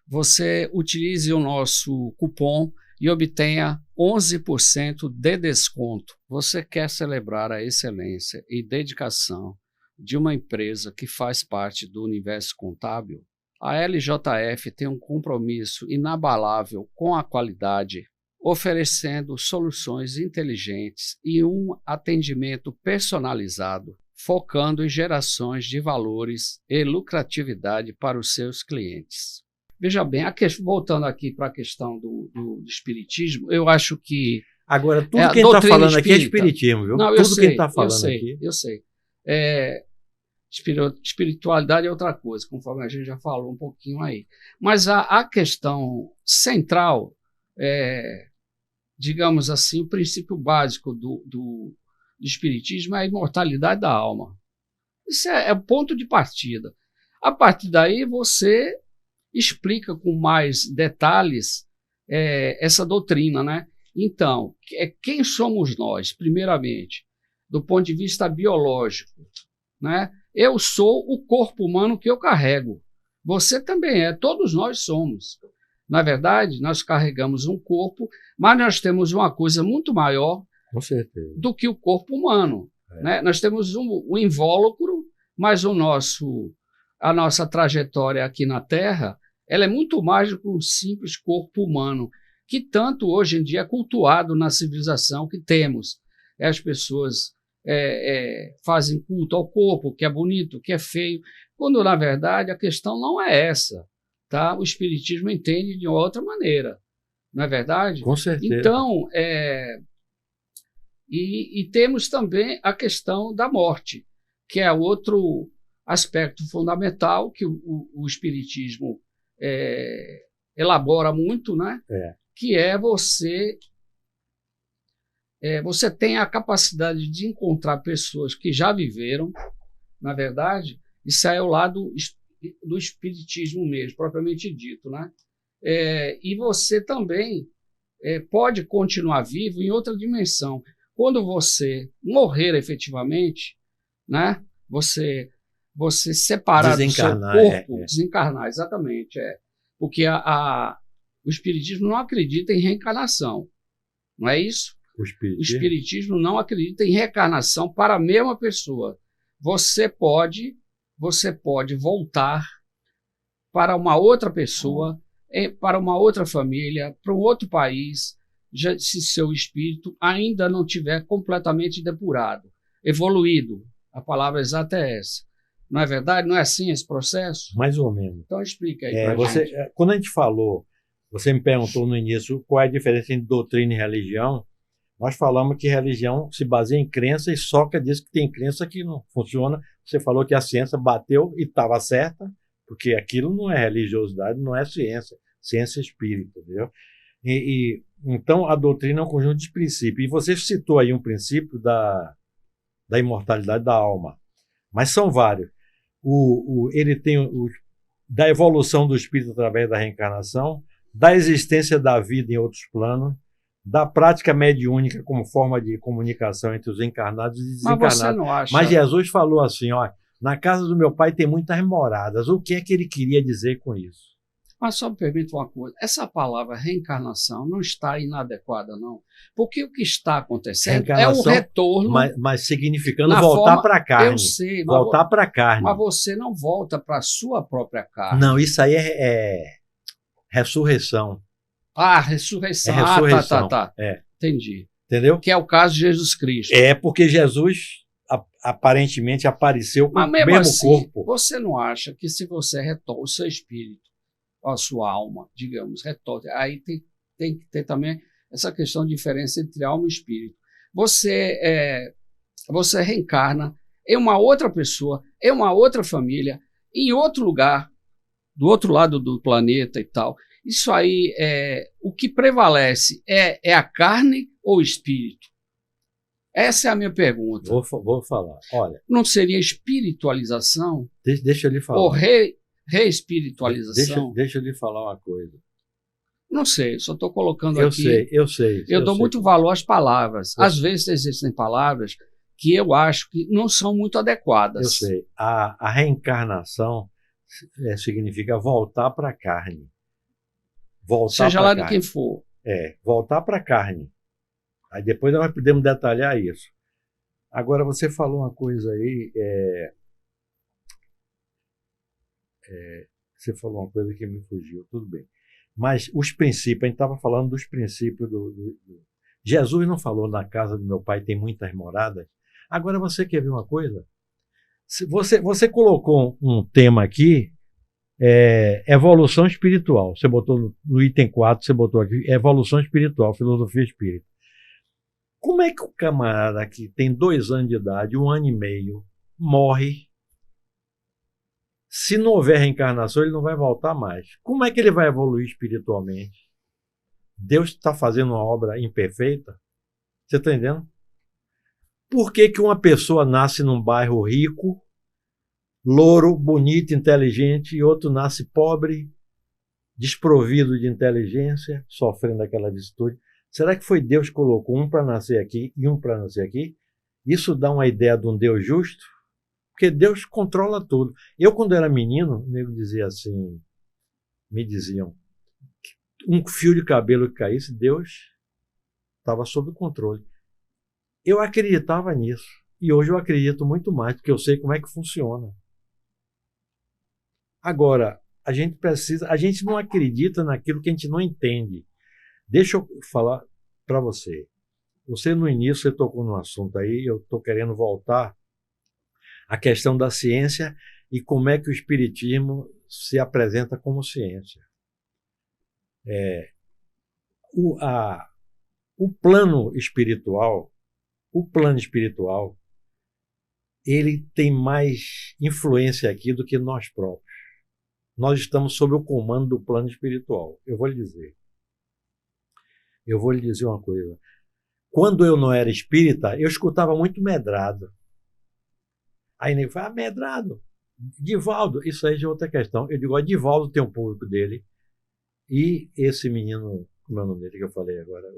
você utilize o nosso cupom e obtenha 11% de desconto. Você quer celebrar a excelência e dedicação de uma empresa que faz parte do universo contábil? A LJF tem um compromisso inabalável com a qualidade, oferecendo soluções inteligentes e um atendimento personalizado, focando em gerações de valores e lucratividade para os seus clientes. Veja bem, voltando aqui para a questão do espiritismo, eu acho que... Agora, tudo que ele está falando aqui é espiritismo, viu? Não, tudo que ele está falando aqui. Eu sei. Espiritualidade é outra coisa, conforme a gente já falou um pouquinho aí. Mas a questão central, digamos assim, o princípio básico do espiritismo é a imortalidade da alma. Isso é o ponto de partida. A partir daí, você explica com mais detalhes essa doutrina, né? Então, quem somos nós, primeiramente, do ponto de vista biológico, né? Eu sou o corpo humano que eu carrego. Você também é, todos nós somos. Na verdade, nós carregamos um corpo, mas nós temos uma coisa muito maior do que o corpo humano. Né? Nós temos um invólucro, mas a nossa trajetória aqui na Terra, ela é muito mais do que um simples corpo humano, que tanto hoje em dia é cultuado na civilização que temos. As pessoas fazem culto ao corpo, que é bonito, que é feio, quando na verdade a questão não é essa. Tá? O espiritismo entende de outra maneira, não é verdade? Com certeza. Então, e temos também a questão da morte, que é outro aspecto fundamental que o espiritismo elabora muito, né? Que é você tem a capacidade de encontrar pessoas que já viveram, na verdade, isso é o lado do espiritismo mesmo, propriamente dito, né? E você também pode continuar vivo em outra dimensão. Quando você morrer efetivamente, né? Você separar do seu corpo, desencarnar, exatamente. Porque o espiritismo não acredita em reencarnação, não é isso? O espiritismo não acredita em reencarnação para a mesma pessoa. Você pode voltar para uma outra pessoa, para uma outra família, para um outro país, se seu espírito ainda não tiver completamente depurado, evoluído. A palavra exata é essa. Não é verdade? Não é assim esse processo? Mais ou menos. Então explica aí para gente. Quando a gente falou, você me perguntou no início qual é a diferença entre doutrina e religião. Nós falamos que religião se baseia em crença e Sócrates diz que tem crença que não funciona. Você falou que a ciência bateu e estava certa, porque aquilo não é religiosidade, não é ciência. Ciência é espírito, entendeu? Então, a doutrina é um conjunto de princípios. E você citou aí um princípio da imortalidade da alma. Mas são vários. Ele tem da evolução do espírito através da reencarnação, da existência da vida em outros planos, da prática mediúnica como forma de comunicação entre os encarnados e desencarnados. Mas você não acha... Mas Jesus falou assim, na casa do meu pai tem muitas moradas. O que é que ele queria dizer com isso? Mas só me permite uma coisa, essa palavra reencarnação não está inadequada, não. Porque o que está acontecendo é um retorno... Mas significando voltar para a carne. Eu sei. Voltar para a carne. Mas você não volta para a sua própria carne. Não, isso aí é ressurreição. Ressurreição. É ressurreição. Tá. Entendi. Entendeu? Que é o caso de Jesus Cristo. Porque Jesus aparentemente apareceu com o mesmo assim, corpo. Você não acha que se você retorna o seu espírito, a sua alma, digamos, retorna, aí tem que ter também essa questão de diferença entre alma e espírito. Você reencarna em uma outra pessoa, em uma outra família, em outro lugar, do outro lado do planeta e tal. Isso aí, o que prevalece é a carne ou o espírito? Essa é a minha pergunta. Vou falar. Olha, não seria espiritualização? Deixa eu lhe falar. Ou reespiritualização? Deixa eu lhe falar uma coisa. Não sei, só estou colocando Eu aqui. sei, eu sei. Eu dou sei. muito valor às palavras. Às vezes existem palavras que eu acho que não são muito adequadas. Eu sei. A reencarnação significa voltar para a carne. Voltar Seja lá para de quem for. voltar para a carne. Aí depois nós podemos detalhar isso. Agora, você falou uma coisa aí, você falou uma coisa que me fugiu, tudo bem. Mas os princípios, a gente estava falando dos princípios Jesus não falou na casa do meu pai tem muitas moradas. Agora, você quer ver uma coisa? Você colocou um tema aqui, evolução espiritual. Você botou no item 4, você botou aqui, evolução espiritual, filosofia espírita. Como é que o camarada que tem 2 anos de idade, 1 ano e meio, morre? Se não houver reencarnação, ele não vai voltar mais. Como é que ele vai evoluir espiritualmente? Deus está fazendo uma obra imperfeita? Você está entendendo? Por que uma pessoa nasce num bairro rico, louro, bonito, inteligente, e outro nasce pobre, desprovido de inteligência, sofrendo aquela vicissitude? Será que foi Deus que colocou um para nascer aqui e um para nascer aqui? Isso dá uma ideia de um Deus justo? Porque Deus controla tudo. Eu, quando era menino, o nego dizia assim, me diziam, um fio de cabelo que caísse, Deus estava sob controle. Eu acreditava nisso. E hoje eu acredito muito mais, porque eu sei como é que funciona. Agora, a gente não acredita naquilo que a gente não entende. Deixa eu falar para você. Você, no início, você tocou num assunto aí, eu estou querendo voltar à questão da ciência e como é que o espiritismo se apresenta como ciência. O plano espiritual, ele tem mais influência aqui do que nós próprios. Nós estamos sob o comando do plano espiritual. Eu vou lhe dizer uma coisa. Quando eu não era espírita, eu escutava muito medrado. Aí ele fala, medrado, Divaldo, isso aí já é outra questão. Eu digo, Divaldo tem um público dele, e esse menino, como é o nome dele que eu falei agora?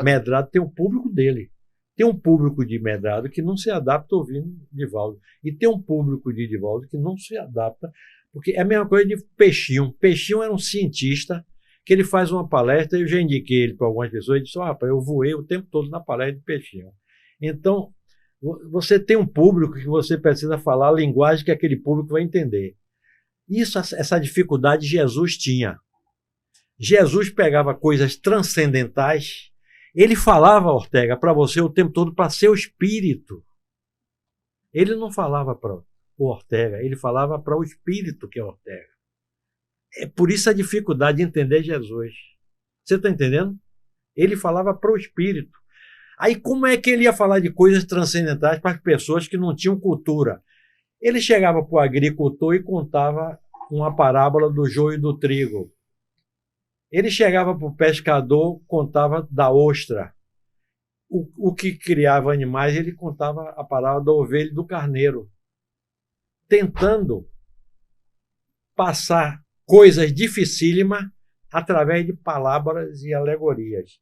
Medrado tem um público dele. Tem um público de Medrado que não se adapta ouvindo Divaldo. E tem um público de Divaldo que não se adapta, porque é a mesma coisa de Peixinho. Peixinho era um cientista que ele faz uma palestra, eu já indiquei ele para algumas pessoas, e disse, rapaz, eu voei o tempo todo na palestra de Peixinho. Então, você tem um público que você precisa falar a linguagem que aquele público vai entender. Essa dificuldade Jesus tinha. Jesus pegava coisas transcendentais, ele falava, Ortega, para você o tempo todo para seu espírito. Ele não falava para o Ortega, ele falava para o espírito que é Ortega. É por isso a dificuldade de entender Jesus. Você está entendendo? Ele falava para o espírito. Aí como é que ele ia falar de coisas transcendentais para as pessoas que não tinham cultura? Ele chegava para o agricultor e contava uma parábola do joio e do trigo. Ele chegava para o pescador, contava da ostra. O que criava animais, ele contava a parábola da ovelha e do carneiro. Tentando passar coisas dificílimas através de palavras e alegorias.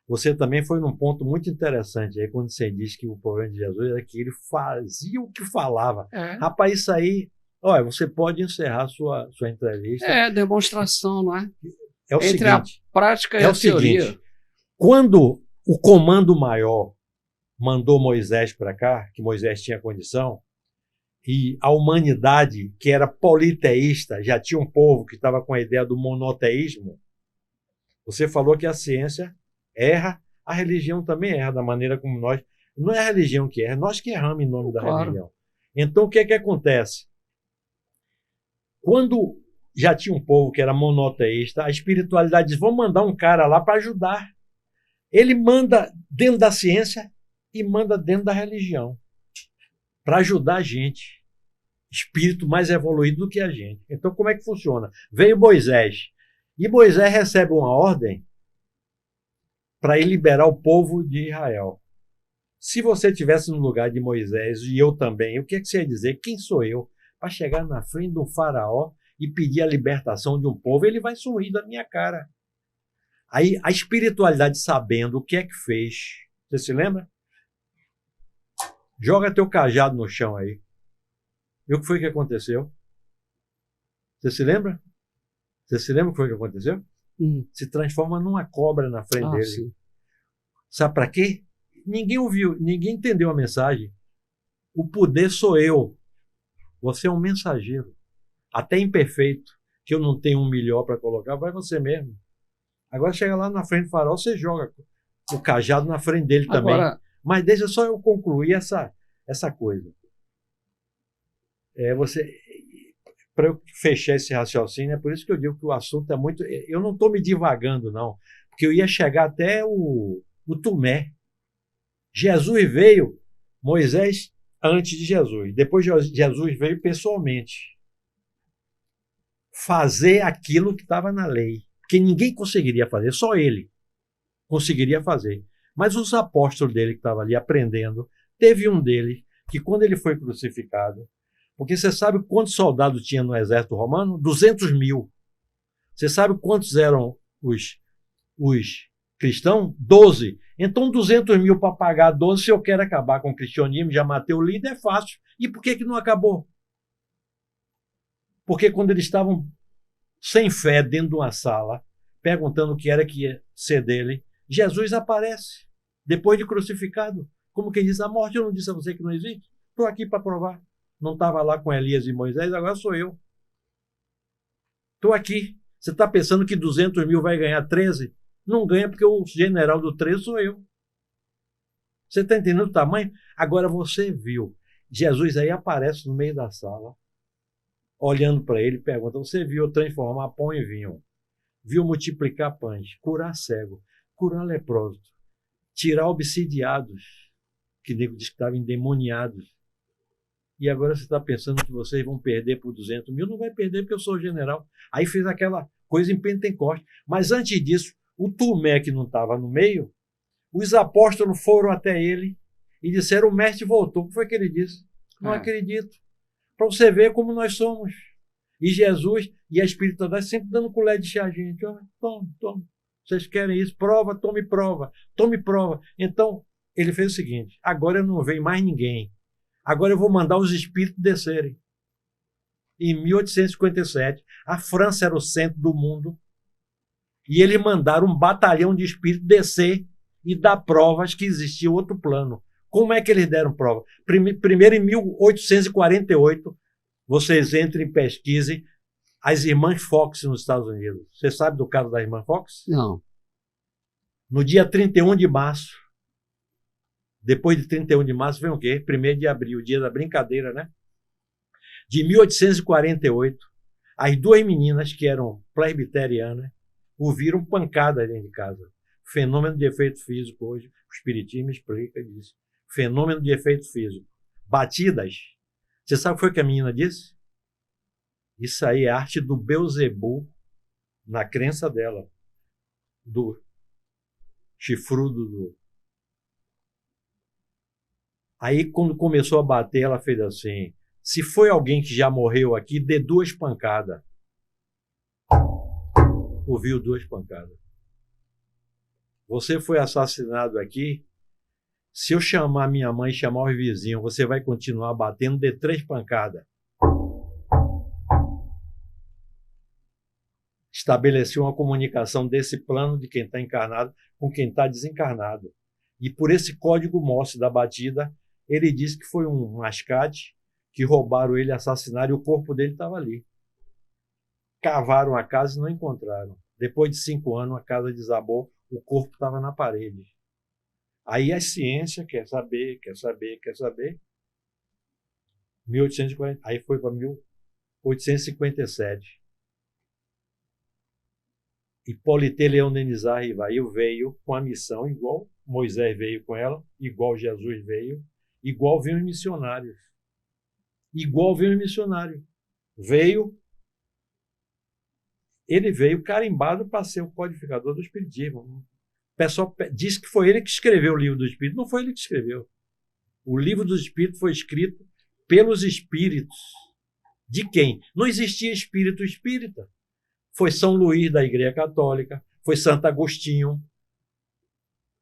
Você também foi num ponto muito interessante aí, quando você disse que o problema de Jesus era que ele fazia o que falava. Rapaz, isso aí, olha, você pode encerrar sua entrevista. Demonstração, não é? É o Entre seguinte, a prática e a teoria. Seguinte, quando o comando maior mandou Moisés para cá, que Moisés tinha condição, e a humanidade, que era politeísta, já tinha um povo que estava com a ideia do monoteísmo, você falou que a ciência erra, a religião também erra, da maneira como nós... Não é a religião que erra, nós que erramos em nome da religião. Então, o que é que acontece? Quando já tinha um povo que era monoteísta, a espiritualidade diz, vamos mandar um cara lá para ajudar. Ele manda dentro da ciência e manda dentro da religião, para ajudar a gente. Espírito mais evoluído do que a gente. Então, como é que funciona? Veio Moisés, e Moisés recebe uma ordem para ir liberar o povo de Israel. Se você estivesse no lugar de Moisés, e eu também, o que é que você ia dizer? Quem sou eu para chegar na frente de um faraó e pedir a libertação de um povo? Ele vai sorrir da minha cara. Aí a espiritualidade, sabendo o que é que fez, você se lembra? Joga teu cajado no chão aí. E o que foi que aconteceu? Você se lembra? Você se lembra o que foi que aconteceu? Se transforma numa cobra na frente dele. Sim. Sabe para quê? Ninguém ouviu, ninguém entendeu a mensagem. O poder sou eu. Você é um mensageiro. Até imperfeito, que eu não tenho um melhor para colocar, vai você mesmo. Agora chega lá na frente do farol, você joga o cajado na frente dele também. Agora, mas deixa só eu concluir essa coisa. Para eu fechar esse raciocínio, é por isso que eu digo que o assunto é muito... Eu não estou me divagando, não. Porque eu ia chegar até o Tomé. Jesus veio, Moisés antes de Jesus. Depois Jesus veio pessoalmente fazer aquilo que estava na lei. Porque ninguém conseguiria fazer, só ele conseguiria fazer. Mas os apóstolos dele que estavam ali aprendendo, teve um deles que quando ele foi crucificado, porque você sabe quantos soldados tinha no exército romano? 200.000. Você sabe quantos eram os cristãos? 12. Então 200.000 para pagar 12, se eu quero acabar com o cristianismo, já matei o líder, é fácil. E por que não acabou? Porque quando eles estavam sem fé dentro de uma sala, perguntando o que era que ia ser dele, Jesus aparece, depois de crucificado. Como quem diz, a morte eu não disse a você que não existe? Estou aqui para provar. Não estava lá com Elias e Moisés, agora sou eu. Estou aqui. Você está pensando que 200.000 vai ganhar 13? Não ganha porque o general do 13 sou eu. Você está entendendo o tamanho? Agora você viu. Jesus aí aparece no meio da sala, olhando para ele, pergunta, você viu eu transformar pão em vinho? Viu multiplicar pães, curar cego, curar leproso, tirar obsidiados, que nego diz que estavam endemoniados. E agora você está pensando que vocês vão perder por 200.000? Não vai perder porque eu sou o general. Aí fez aquela coisa em Pentecoste. Mas antes disso, o Tomé, que não estava no meio, os apóstolos foram até ele e disseram, o mestre voltou. O que foi que ele disse? Não acredito. Para você ver como nós somos. E Jesus e a espiritualidade sempre dando colher de chá a gente. Ó, tome. Vocês querem isso? Prova, tome prova. Tome prova. Então, ele fez o seguinte, agora eu não vejo mais ninguém. Agora eu vou mandar os espíritos descerem. Em 1857, a França era o centro do mundo e eles mandaram um batalhão de espíritos descer e dar provas que existia outro plano. Como é que eles deram prova? Primeiro, em 1848, vocês entrem e pesquisem as irmãs Fox nos Estados Unidos. Você sabe do caso da irmã Fox? Não. No dia 31 de março, depois de 31 de março, vem o quê? 1º de abril, o dia da brincadeira, né? De 1848, as duas meninas que eram presbiterianas ouviram pancada dentro de casa. Fenômeno de efeito físico hoje, o espiritismo explica isso. Fenômeno de efeito físico. Batidas. Você sabe o que foi que a menina disse? Isso aí é arte do Beuzebu, na crença dela, do chifrudo do... Aí, quando começou a bater, ela fez assim, se foi alguém que já morreu aqui, dê 2 pancadas. Ouviu 2 pancadas. Você foi assassinado aqui, se eu chamar minha mãe e chamar os vizinhos, você vai continuar batendo, dê 3 pancadas. Estabeleceu uma comunicação desse plano de quem está encarnado com quem está desencarnado. E por esse código Morse da batida, ele disse que foi um mascate, que roubaram ele, assassinaram e o corpo dele estava ali. Cavaram a casa e não encontraram. Depois de 5 anos, a casa desabou, o corpo estava na parede. Aí a ciência quer saber. 1840, aí foi para 1857. Hipólite Leão Denizar Rivail veio com a missão, igual Moisés veio com ela, igual Jesus veio, igual veio os missionários. Ele veio carimbado para ser o codificador do espiritismo. O pessoal diz que foi ele que escreveu o livro do Espírito. Não foi ele que escreveu. O livro do Espírito foi escrito pelos espíritos. De quem? Não existia espírito espírita. Foi São Luís da Igreja Católica, foi Santo Agostinho.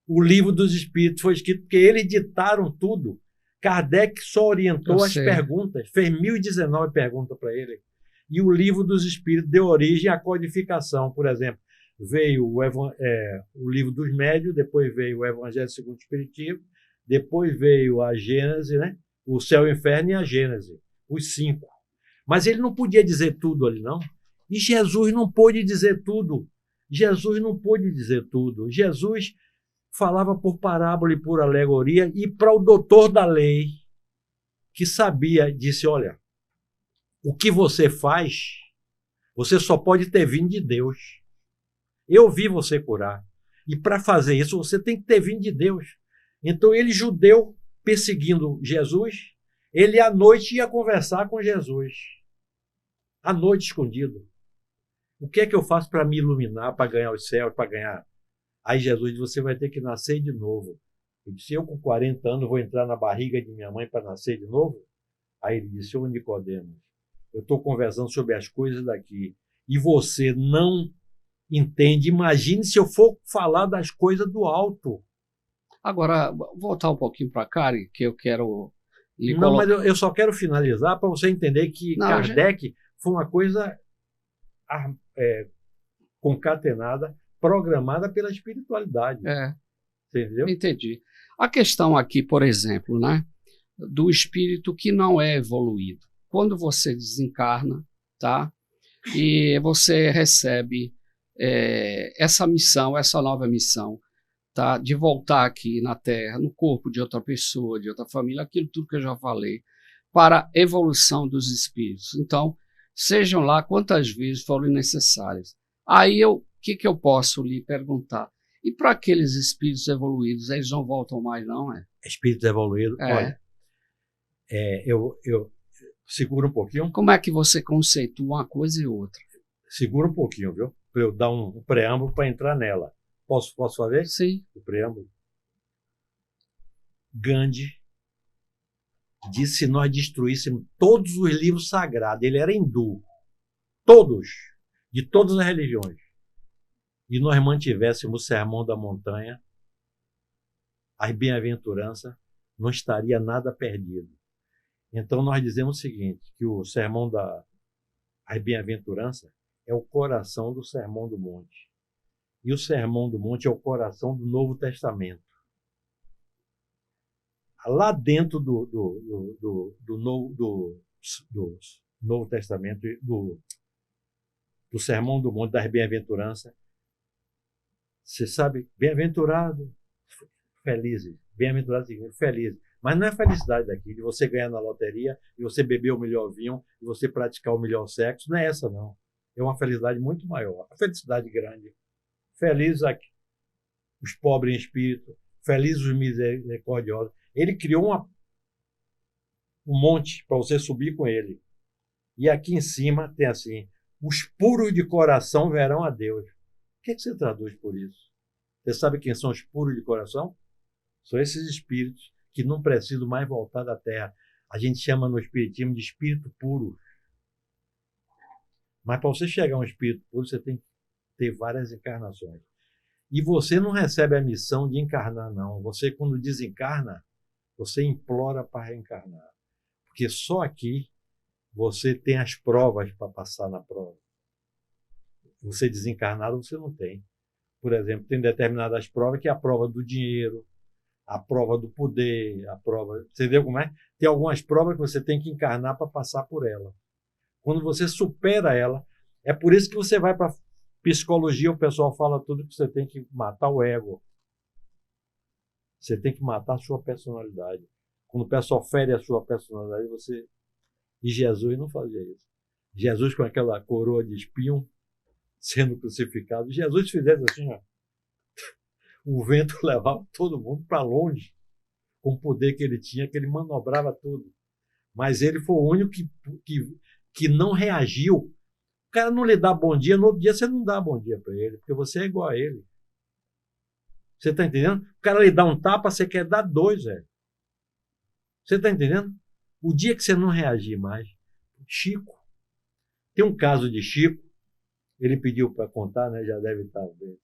O Livro dos Espíritos foi escrito porque eles ditaram tudo. Kardec só orientou as perguntas, fez 1019 perguntas para ele. E o Livro dos Espíritos deu origem à codificação. Por exemplo, veio o Livro dos Médiuns, depois veio o Evangelho segundo o Espiritismo, depois veio a Gênese, né? O Céu e o Inferno e a Gênese, os 5. Mas ele não podia dizer tudo ali, não. E Jesus não pôde dizer tudo. Jesus não pôde dizer tudo. Jesus falava por parábola e por alegoria, e para o doutor da lei, que sabia, disse, olha, o que você faz, você só pode ter vindo de Deus. Eu vi você curar. E para fazer isso, você tem que ter vindo de Deus. Então ele, judeu, perseguindo Jesus, ele à noite ia conversar com Jesus. À noite, escondido. O que é que eu faço para me iluminar, para ganhar os céus, para ganhar... Aí Jesus disse, você vai ter que nascer de novo. Ele disse, eu com 40 anos vou entrar na barriga de minha mãe para nascer de novo? Aí ele disse, ô Nicodemos, eu estou conversando sobre as coisas daqui e você não entende. Imagine se eu for falar das coisas do alto. Agora, voltar um pouquinho para cá, que eu quero... Não, mas eu só quero finalizar para você entender que Kardec foi uma coisa concatenada, programada pela espiritualidade. Entendeu? Entendi. A questão aqui, por exemplo, né, do espírito que não é evoluído. Quando você desencarna, tá, e você recebe essa missão, essa nova missão, tá, de voltar aqui na Terra, no corpo de outra pessoa, de outra família, aquilo tudo que eu já falei, para a evolução dos espíritos. Então, sejam lá quantas vezes forem necessárias. Aí o que eu posso lhe perguntar? E para aqueles espíritos evoluídos, eles não voltam mais, não é? Espíritos evoluídos, olha, eu seguro um pouquinho. Como é que você conceitua uma coisa e outra? Segura um pouquinho, viu? Para eu dar um preâmbulo para entrar nela. Posso fazer? Sim. O preâmbulo. Gandhi disse se nós destruíssemos todos os livros sagrados, ele era hindu, todos, de todas as religiões, e nós mantivéssemos o Sermão da Montanha, as bem-aventuranças, não estaria nada perdido. Então nós dizemos o seguinte, que o Sermão das Bem-aventuranças é o coração do Sermão do Monte. E o Sermão do Monte é o coração do Novo Testamento. Lá dentro do Novo Testamento, do Sermão do Monte, das Bem-aventuranças, você sabe, bem-aventurado, felizes. Bem-aventurado significa felizes. Mas não é felicidade daqui, de você ganhar na loteria, de você beber o melhor vinho, de você praticar o melhor sexo. Não é essa, não. É uma felicidade muito maior. A felicidade grande. Felizes aqui, os pobres em espírito, felizes os misericordiosos. Ele criou um monte para você subir com ele. E aqui em cima tem assim, os puros de coração verão a Deus. O que você traduz por isso? Você sabe quem são os puros de coração? São esses espíritos que não precisam mais voltar da terra. A gente chama no espiritismo de espírito puro. Mas para você chegar a um espírito puro, você tem que ter várias encarnações. E você não recebe a missão de encarnar, não. Você, quando desencarna, você implora para reencarnar. Porque só aqui você tem as provas para passar na prova. Você desencarnado, você não tem. Por exemplo, tem determinadas provas que é a prova do dinheiro, a prova do poder, a prova... Você entendeu como é? Tem algumas provas que você tem que encarnar para passar por ela. Quando você supera ela, é por isso que você vai para psicologia, o pessoal fala tudo que você tem que matar o ego. Você tem que matar a sua personalidade. Quando o pessoal fere a sua personalidade, você... E Jesus não fazia isso. Jesus com aquela coroa de espinho, sendo crucificado, Jesus fizesse assim, ó, o vento levava todo mundo para longe, com o poder que ele tinha, que ele manobrava tudo. Mas ele foi o único que não reagiu. O cara não lhe dá bom dia, no outro dia você não dá bom dia para ele, porque você é igual a ele. Você está entendendo? O cara lhe dá um tapa, você quer dar 2, velho. Você está entendendo? O dia que você não reagir mais, Chico, tem um caso de Chico, ele pediu para contar, né? Já deve estar vendo.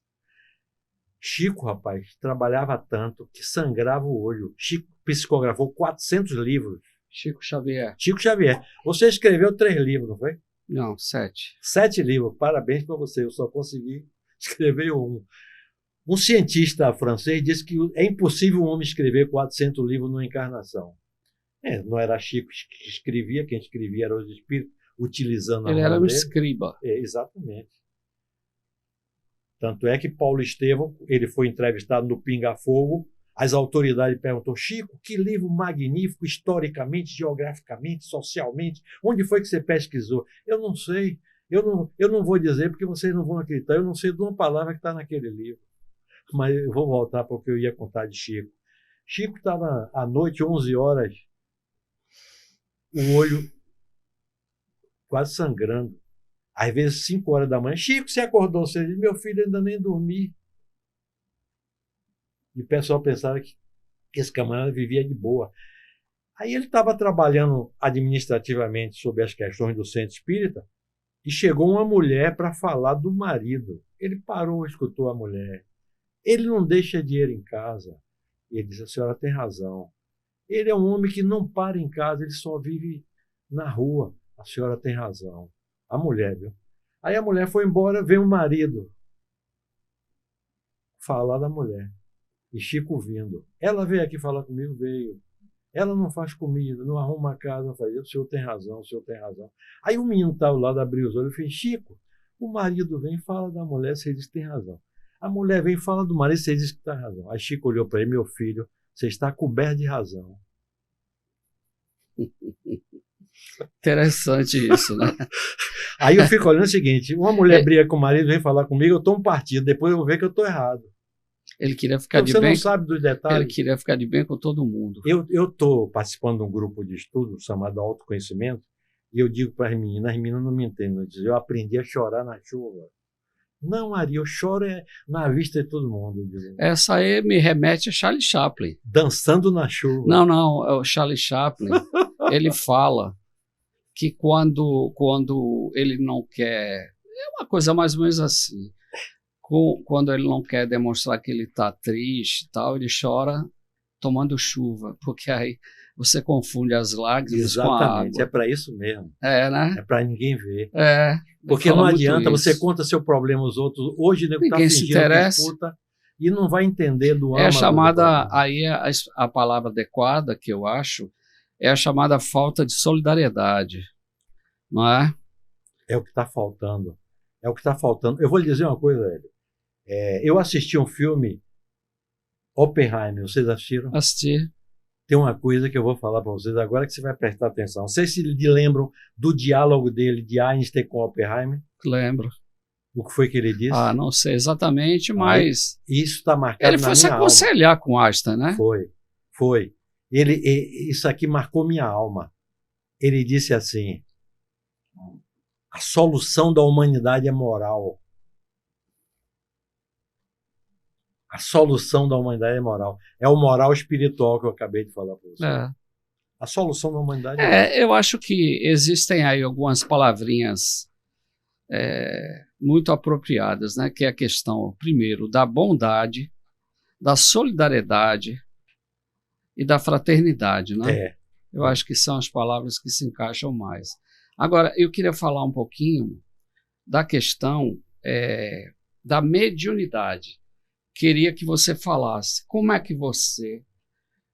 Chico, rapaz, trabalhava tanto que sangrava o olho. Chico psicografou 400 livros. Chico Xavier. Chico Xavier. Você escreveu 3 livros, não foi? Não, 7. 7 livros. Parabéns para você. Eu só consegui escrever um. Um cientista francês disse que é impossível um homem escrever 400 livros numa encarnação. Não era Chico que escrevia, quem escrevia eram os espíritos, utilizando a Ele mão era um dele. escriba. Exatamente. Tanto é que Paulo Estevão, ele foi entrevistado no Pinga Fogo, as autoridades perguntou: Chico, que livro magnífico, historicamente, geograficamente, socialmente, onde foi que você pesquisou? Eu não sei, eu não vou dizer porque vocês não vão acreditar, eu não sei de uma palavra que está naquele livro. Mas eu vou voltar para o que eu ia contar de Chico. Chico estava à noite, 11 horas, o olho quase sangrando. Às vezes, 5 horas da manhã. Chico, você acordou? Você diz: meu filho, ainda nem dormi. E o pessoal pensava que esse camarada vivia de boa. Aí ele estava trabalhando administrativamente sobre as questões do centro espírita e chegou uma mulher para falar do marido. Ele parou, escutou a mulher. Ele não deixa dinheiro em casa. E ele disse: a senhora tem razão. Ele é um homem que não para em casa, ele só vive na rua. A senhora tem razão. A mulher, viu? Aí a mulher foi embora, veio o marido falar da mulher. E Chico vindo. Ela veio aqui falar comigo? Veio. Ela não faz comida, não arruma a casa, não faz isso. O senhor tem razão, o senhor tem razão. Aí o menino estava ao lado, abriu os olhos e fez: Chico, o marido vem e fala da mulher, você diz que tem razão. A mulher vem e fala do marido, você diz que tem razão. Aí Chico olhou para ele: meu filho, você está coberto de razão. Interessante isso, né? Aí eu fico olhando o seguinte: uma mulher briga com o marido, vem falar comigo, eu tomo partido, depois eu vou ver que eu estou errado. Ele queria ficar de Você bem. não sabe dos detalhes. Ele queria ficar de bem com todo mundo. Eu estou participando de um grupo de estudo chamado Autoconhecimento, e eu digo para as meninas não me entendem, eu digo: eu aprendi a chorar na chuva. Não, Ari, eu choro na vista de todo mundo. Eu digo. Essa aí me remete a Charlie Chaplin. Dançando na chuva. Não, é o Charlie Chaplin. Ele fala que quando ele não quer... É uma coisa mais ou menos assim. Quando ele não quer demonstrar que ele está triste e tal, ele chora tomando chuva, porque aí você confunde as lágrimas com a água. É para isso mesmo. É, né? É para ninguém ver. É. Porque não adianta, você conta seu problema aos outros. Hoje ninguém se interessa. Disputa e não vai entender do É a chamada, aí a palavra adequada que eu acho, é a chamada falta de solidariedade, não é? É o que está faltando. É o que está faltando. Eu vou lhe dizer uma coisa, Hélio. Eu assisti um filme, Oppenheimer, vocês assistiram? Assisti. Tem uma coisa que eu vou falar para vocês agora que você vai prestar atenção. Não sei se lembram do diálogo dele, de Einstein com Oppenheimer. Lembro. O que foi que ele disse? Não sei exatamente, mas... Isso está marcado ele foi se aconselhar com Einstein, né? Foi. Isso aqui marcou minha alma. Ele disse assim: a solução da humanidade é moral. A solução da humanidade é moral. É o moral espiritual que eu acabei de falar para você. A solução da humanidade é moral. Eu acho que existem aí algumas palavrinhas muito apropriadas, né? Que é a questão, primeiro, da bondade, da solidariedade e da fraternidade, né? Eu acho que são as palavras que se encaixam mais. Agora, eu queria falar um pouquinho da questão da mediunidade. Queria que você falasse como é que você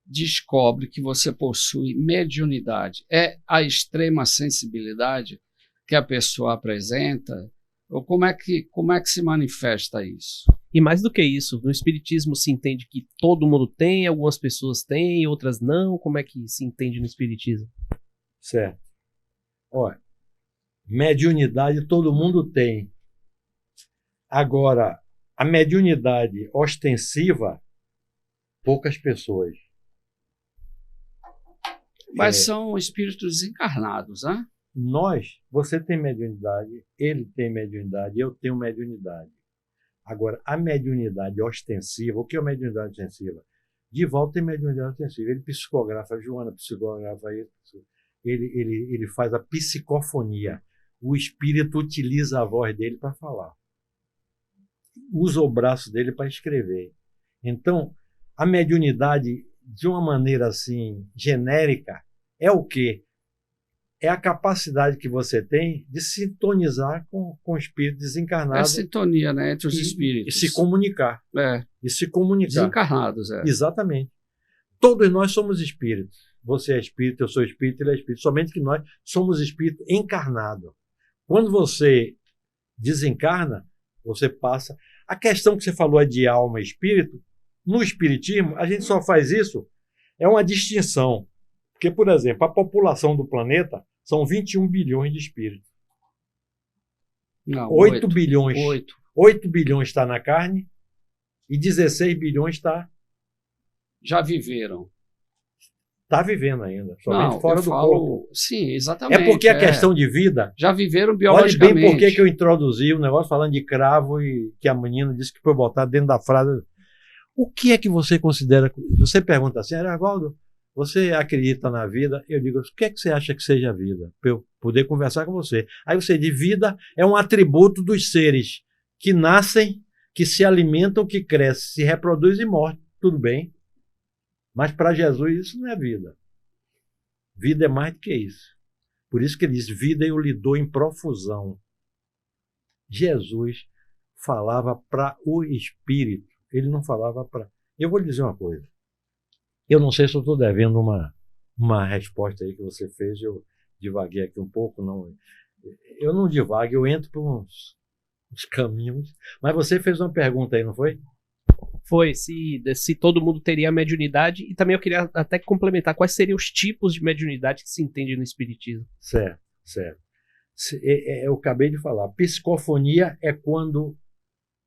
descobre que você possui mediunidade. É a extrema sensibilidade que a pessoa apresenta? Ou como é que se manifesta isso? E mais do que isso, no espiritismo se entende que todo mundo tem, algumas pessoas têm, outras não. Como é que se entende no espiritismo? Certo. Olha, mediunidade todo mundo tem. Agora, a mediunidade ostensiva, poucas pessoas. Mas são espíritos encarnados, né? Você tem mediunidade, ele tem mediunidade, eu tenho mediunidade. Agora, a mediunidade ostensiva, o que é a mediunidade ostensiva? Divaldo tem mediunidade ostensiva, ele psicografa, a Joana psicografa isso, ele faz a psicofonia. O espírito utiliza a voz dele para falar. usa o braço dele para escrever. Então, a mediunidade, de uma maneira assim, genérica, é o quê? É a capacidade que você tem de sintonizar com o espírito desencarnado. É a sintonia, né, entre os e espíritos. se comunicar. E se comunicar. Desencarnados, Exatamente. Todos nós somos espíritos. Você é espírito, eu sou espírito, ele é espírito. Somente que nós somos espírito encarnado. Quando você desencarna, você passa... A questão que você falou é de alma e espírito. No espiritismo, a gente só faz isso, é uma distinção. Porque, por exemplo, a população do planeta são 21 bilhões de espíritos. Não, 8 bilhões. 8. 8 bilhões está na carne e 16 bilhões está... Já viveram. Está vivendo ainda, somente Não, fora eu do falo, corpo. Sim, exatamente. É porque a questão de vida... Já viveram Olha biologicamente. bem por que eu introduzi o negócio falando de cravo e que a menina disse que foi botar dentro da frase. O que é que você considera... Você pergunta assim, Arvaldo, você acredita na vida? Eu digo, o que é que você acha que seja a vida? Para eu poder conversar com você. Aí você diz, vida é um atributo dos seres que nascem, que se alimentam, que crescem, se reproduzem e morrem. Tudo bem. Mas para Jesus isso não é vida. Vida é mais do que isso. Por isso que ele diz, vida eu lhe dou em profusão. Jesus falava para o espírito. Ele não falava para... Eu vou lhe dizer uma coisa. Eu não sei se eu estou devendo uma resposta aí que você fez. Eu divaguei aqui um pouco. Não. Eu não divago, eu entro por uns caminhos. Mas você fez uma pergunta aí, não foi? Foi, se todo mundo teria a mediunidade, e também eu queria até complementar quais seriam os tipos de mediunidade que se entende no espiritismo. Certo. Eu acabei de falar. Psicofonia é quando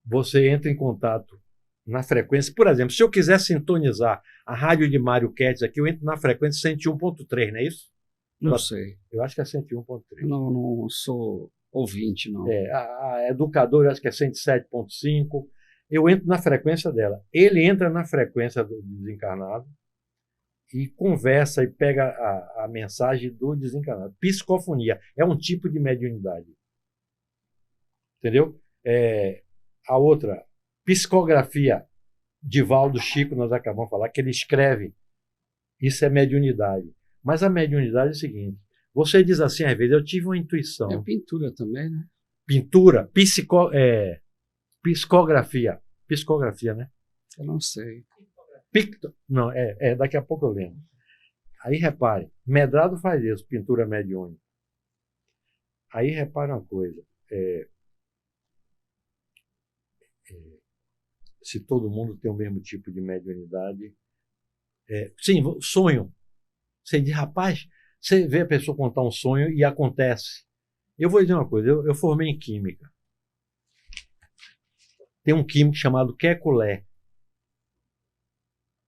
você entra em contato na frequência. Por exemplo, se eu quiser sintonizar a rádio de Mário Kertz aqui, eu entro na frequência 101.3, não é isso? Não sei. Eu acho que é 101.3. Não sou ouvinte, não. A Educadora, eu acho que é 107.5. Eu entro na frequência dela. Ele entra na frequência do desencarnado e conversa e pega a mensagem do desencarnado. Psicofonia é um tipo de mediunidade. Entendeu? A outra, psicografia, Divaldo Chico, nós acabamos de falar, que ele escreve. Isso é mediunidade. Mas a mediunidade é o seguinte, você diz assim, às vezes, eu tive uma intuição. É pintura também, né? Pintura, psicografia. Psicografia, né? Eu não sei. Não, daqui a pouco eu lembro. Aí repare, Medrado faz isso, pintura mediúnica. Aí repare uma coisa. Se todo mundo tem o mesmo tipo de mediunidade. Sim, sonho. Você diz, rapaz, você vê a pessoa contar um sonho e acontece. Eu vou dizer uma coisa, eu formei em química. Tem um químico chamado Kekulé.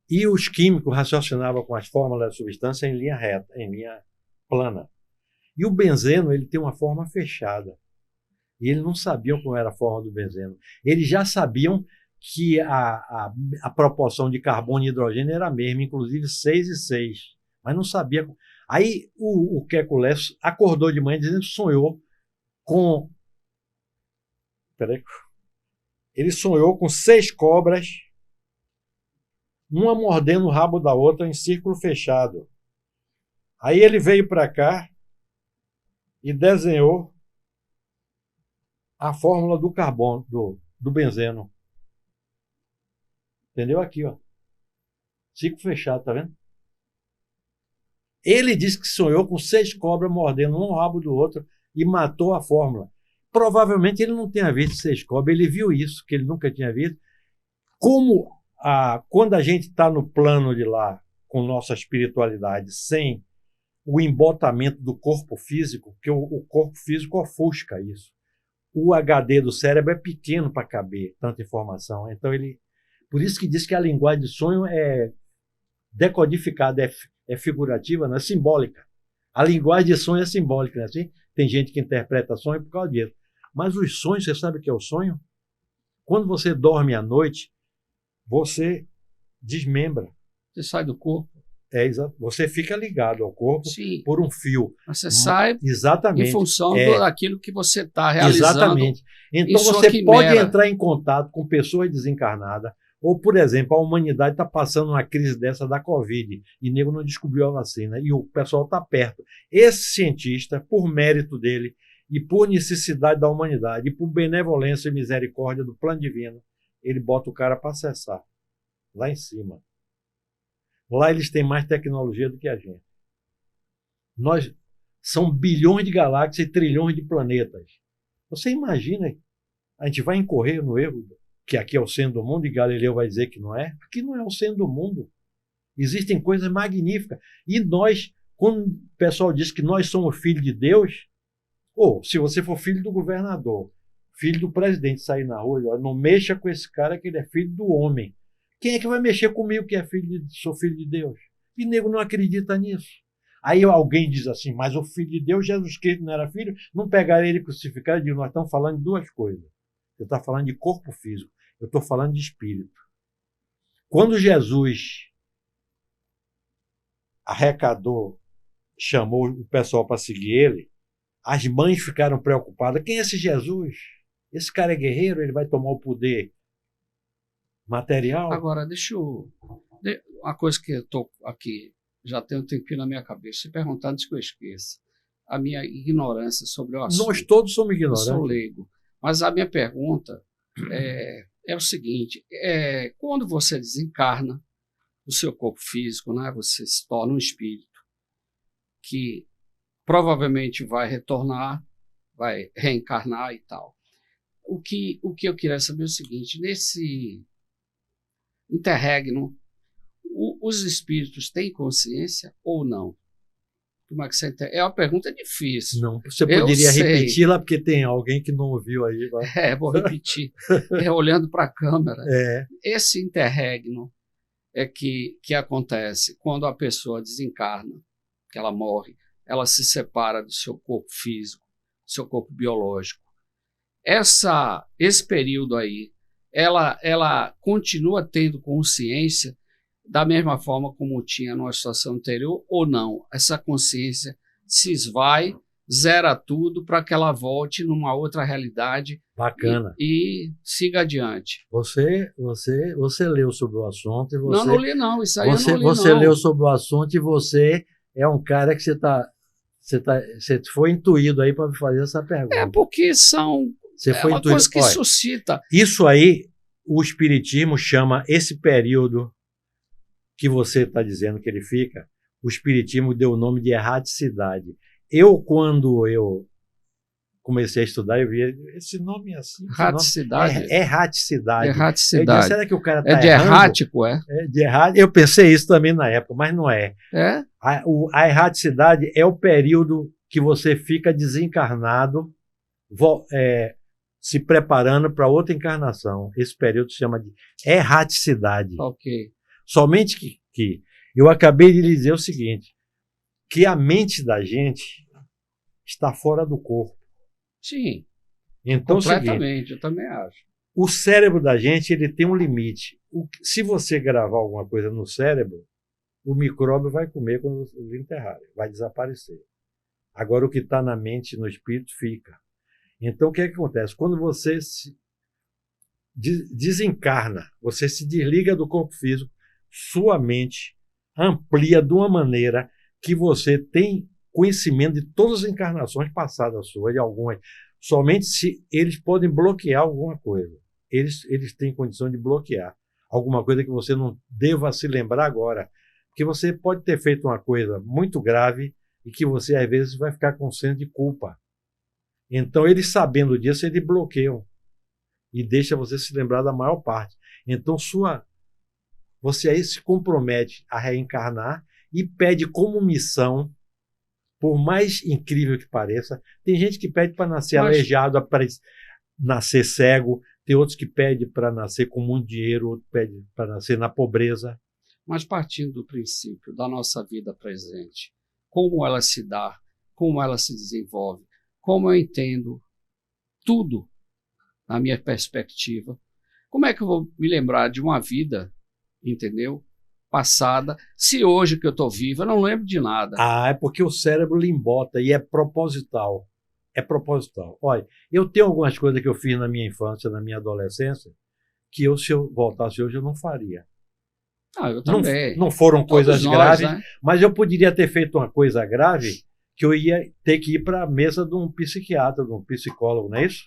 E os químicos raciocinavam com as fórmulas da substância em linha reta, em linha plana. E o benzeno, ele tem uma forma fechada. E eles não sabiam como era a forma do benzeno. Eles já sabiam que a proporção de carbono e hidrogênio era a mesma, inclusive 6 e 6. Mas não sabia. Aí o Kekulé acordou de manhã dizendo que sonhou com... Peraí. Ele sonhou com 6 cobras, uma mordendo o rabo da outra em círculo fechado. Aí ele veio para cá e desenhou a fórmula do carbono, do benzeno. Entendeu? Aqui, ó. Círculo fechado, tá vendo? Ele disse que sonhou com 6 cobras mordendo um rabo do outro e matou a fórmula. Provavelmente ele não tenha visto 6 cobras, ele viu isso, que ele nunca tinha visto. Quando a gente está no plano de lá, com nossa espiritualidade, sem o embotamento do corpo físico, porque o corpo físico ofusca isso. O HD do cérebro é pequeno para caber tanta informação. Então por isso que diz que a linguagem de sonho é decodificada, é figurativa, não é simbólica. A linguagem de sonho é simbólica, não é assim? Tem gente que interpreta sonho por causa disso. Mas os sonhos, você sabe o que é o sonho? Quando você dorme à noite, você desmembra. Você sai do corpo. Você fica ligado ao corpo Sim. por um fio. Você sai em Exatamente. função daquilo que você está realizando. Exatamente. Então em sua você pode quimera. entrar em contato com pessoas desencarnadas. Ou, por exemplo, a humanidade está passando uma crise dessa da Covid e nego não descobriu a vacina e o pessoal está perto. Esse cientista, por mérito dele e por necessidade da humanidade e por benevolência e misericórdia do plano divino, ele bota o cara para acessar lá em cima. Lá eles têm mais tecnologia do que a gente. São bilhões de galáxias e trilhões de planetas. Você imagina, a gente vai incorrer no erro que aqui é o centro do mundo, e Galileu vai dizer que não é. Aqui não é o centro do mundo. Existem coisas magníficas. E nós, quando o pessoal diz que nós somos filhos de Deus, ou se você for filho do governador, filho do presidente, sair na rua, não mexa com esse cara que ele é filho do homem. Quem é que vai mexer comigo que sou filho de Deus? E nego não acredita nisso. Aí alguém diz assim, mas o filho de Deus, Jesus Cristo, não era filho? Não pegaram ele crucificado? Eu digo, nós estamos falando de duas coisas. Você está falando de corpo físico. Eu estou falando de espírito. Quando Jesus arrecadou, chamou o pessoal para seguir ele, as mães ficaram preocupadas. Quem é esse Jesus? Esse cara é guerreiro? Ele vai tomar o poder material? Agora, uma coisa que eu estou aqui, já tem um tempinho na minha cabeça, se perguntar antes que eu esqueça. A minha ignorância sobre o assunto. Nós todos somos ignorantes. Eu sou leigo. Mas a minha pergunta é o seguinte, quando você desencarna do seu corpo físico, né, você se torna um espírito que provavelmente vai retornar, vai reencarnar e tal. O que eu queria saber é o seguinte, nesse interregno, os espíritos têm consciência ou não? Como é que você entende? É uma pergunta difícil. Não, você poderia repeti-la porque tem alguém que não ouviu aí. Vou repetir. Olhando para a câmera. É. Esse interregno que acontece quando a pessoa desencarna, que ela morre, ela se separa do seu corpo físico, do seu corpo biológico. Esse período aí, ela continua tendo consciência da mesma forma como tinha numa situação anterior, ou não? Essa consciência se esvai, zera tudo para que ela volte numa outra realidade. Bacana. E siga adiante. Você leu sobre o assunto e você... Não li não, isso aí eu não li Você não. leu sobre o assunto e você é um cara que você foi intuído aí para fazer essa pergunta. Porque você foi uma intuído. coisa que suscita. Isso aí, o Espiritismo chama esse período que você está dizendo que ele fica, o Espiritismo deu o nome de erraticidade. Quando eu comecei a estudar, eu vi esse nome assim. Erraticidade? Erraticidade. Erraticidade. Eu disse, será que o cara está errando? Errático, é? De errado. Eu pensei isso também na época, mas não é. É? A erraticidade é o período que você fica desencarnado, se preparando para outra encarnação. Esse período se chama de erraticidade. Ok. Somente que eu acabei de lhe dizer o seguinte, que a mente da gente está fora do corpo. Sim, então, completamente, eu também acho. O cérebro da gente ele tem um limite. Se você gravar alguma coisa no cérebro, o micróbio vai comer quando você enterrar, vai desaparecer. Agora, o que está na mente e no espírito fica. Então, o que acontece? Quando você se desencarna, você se desliga do corpo físico, sua mente amplia de uma maneira que você tem conhecimento de todas as encarnações passadas suas, de algumas. Somente se eles podem bloquear alguma coisa. Eles têm condição de bloquear alguma coisa que você não deva se lembrar agora. Porque você pode ter feito uma coisa muito grave e que você, às vezes, vai ficar com senso de culpa. Então, eles sabendo disso, eles bloqueiam e deixam você se lembrar da maior parte. Então, você aí se compromete a reencarnar e pede como missão, por mais incrível que pareça, tem gente que pede para nascer aleijado, para nascer cego, tem outros que pedem para nascer com muito dinheiro, outros pedem para nascer na pobreza. Mas partindo do princípio da nossa vida presente, como ela se dá, como ela se desenvolve, como eu entendo tudo na minha perspectiva, como é que eu vou me lembrar de uma vida, entendeu? passada, se hoje que eu estou vivo, eu não lembro de nada. É porque o cérebro limbota e é proposital. É proposital. Olha, eu tenho algumas coisas que eu fiz na minha infância, na minha adolescência, que se eu voltasse hoje, eu não faria. Eu também. Não foram coisas graves, né? mas eu poderia ter feito uma coisa grave que eu ia ter que ir para a mesa de um psiquiatra, de um psicólogo, não é isso?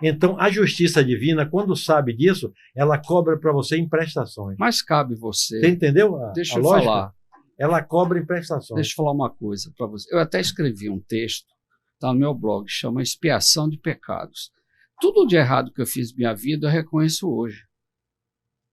Então, a justiça divina, quando sabe disso, ela cobra para você em prestações. Mas cabe você. Você entendeu Deixa a eu lógica? falar. Ela cobra em prestações. Deixa eu falar uma coisa para você. Eu até escrevi um texto, está no meu blog, chama Expiação de Pecados. Tudo de errado que eu fiz na minha vida, eu reconheço hoje.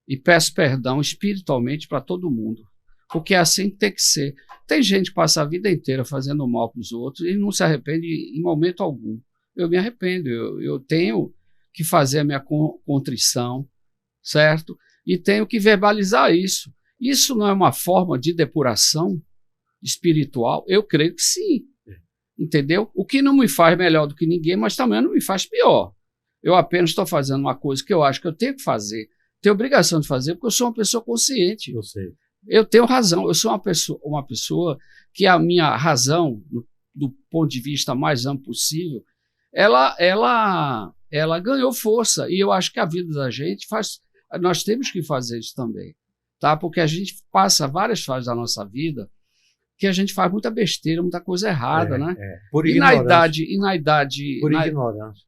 E peço perdão espiritualmente para todo mundo. Porque é assim que tem que ser. Tem gente que passa a vida inteira fazendo mal para os outros e não se arrepende em momento algum. Eu me arrependo, eu tenho que fazer a minha contrição, certo? E tenho que verbalizar isso. Isso não é uma forma de depuração espiritual? Eu creio que sim, entendeu? O que não me faz melhor do que ninguém, mas também não me faz pior. Eu apenas estou fazendo uma coisa que eu acho que eu tenho que fazer, tenho obrigação de fazer, porque eu sou uma pessoa consciente. Eu sei. Eu tenho razão, eu sou uma pessoa que a minha razão, do ponto de vista mais amplo possível, ela ganhou força, e eu acho que a vida da gente nós temos que fazer isso também, tá? Porque a gente passa várias fases da nossa vida que a gente faz muita besteira, muita coisa errada, né? Por ignorância. Por ignorância.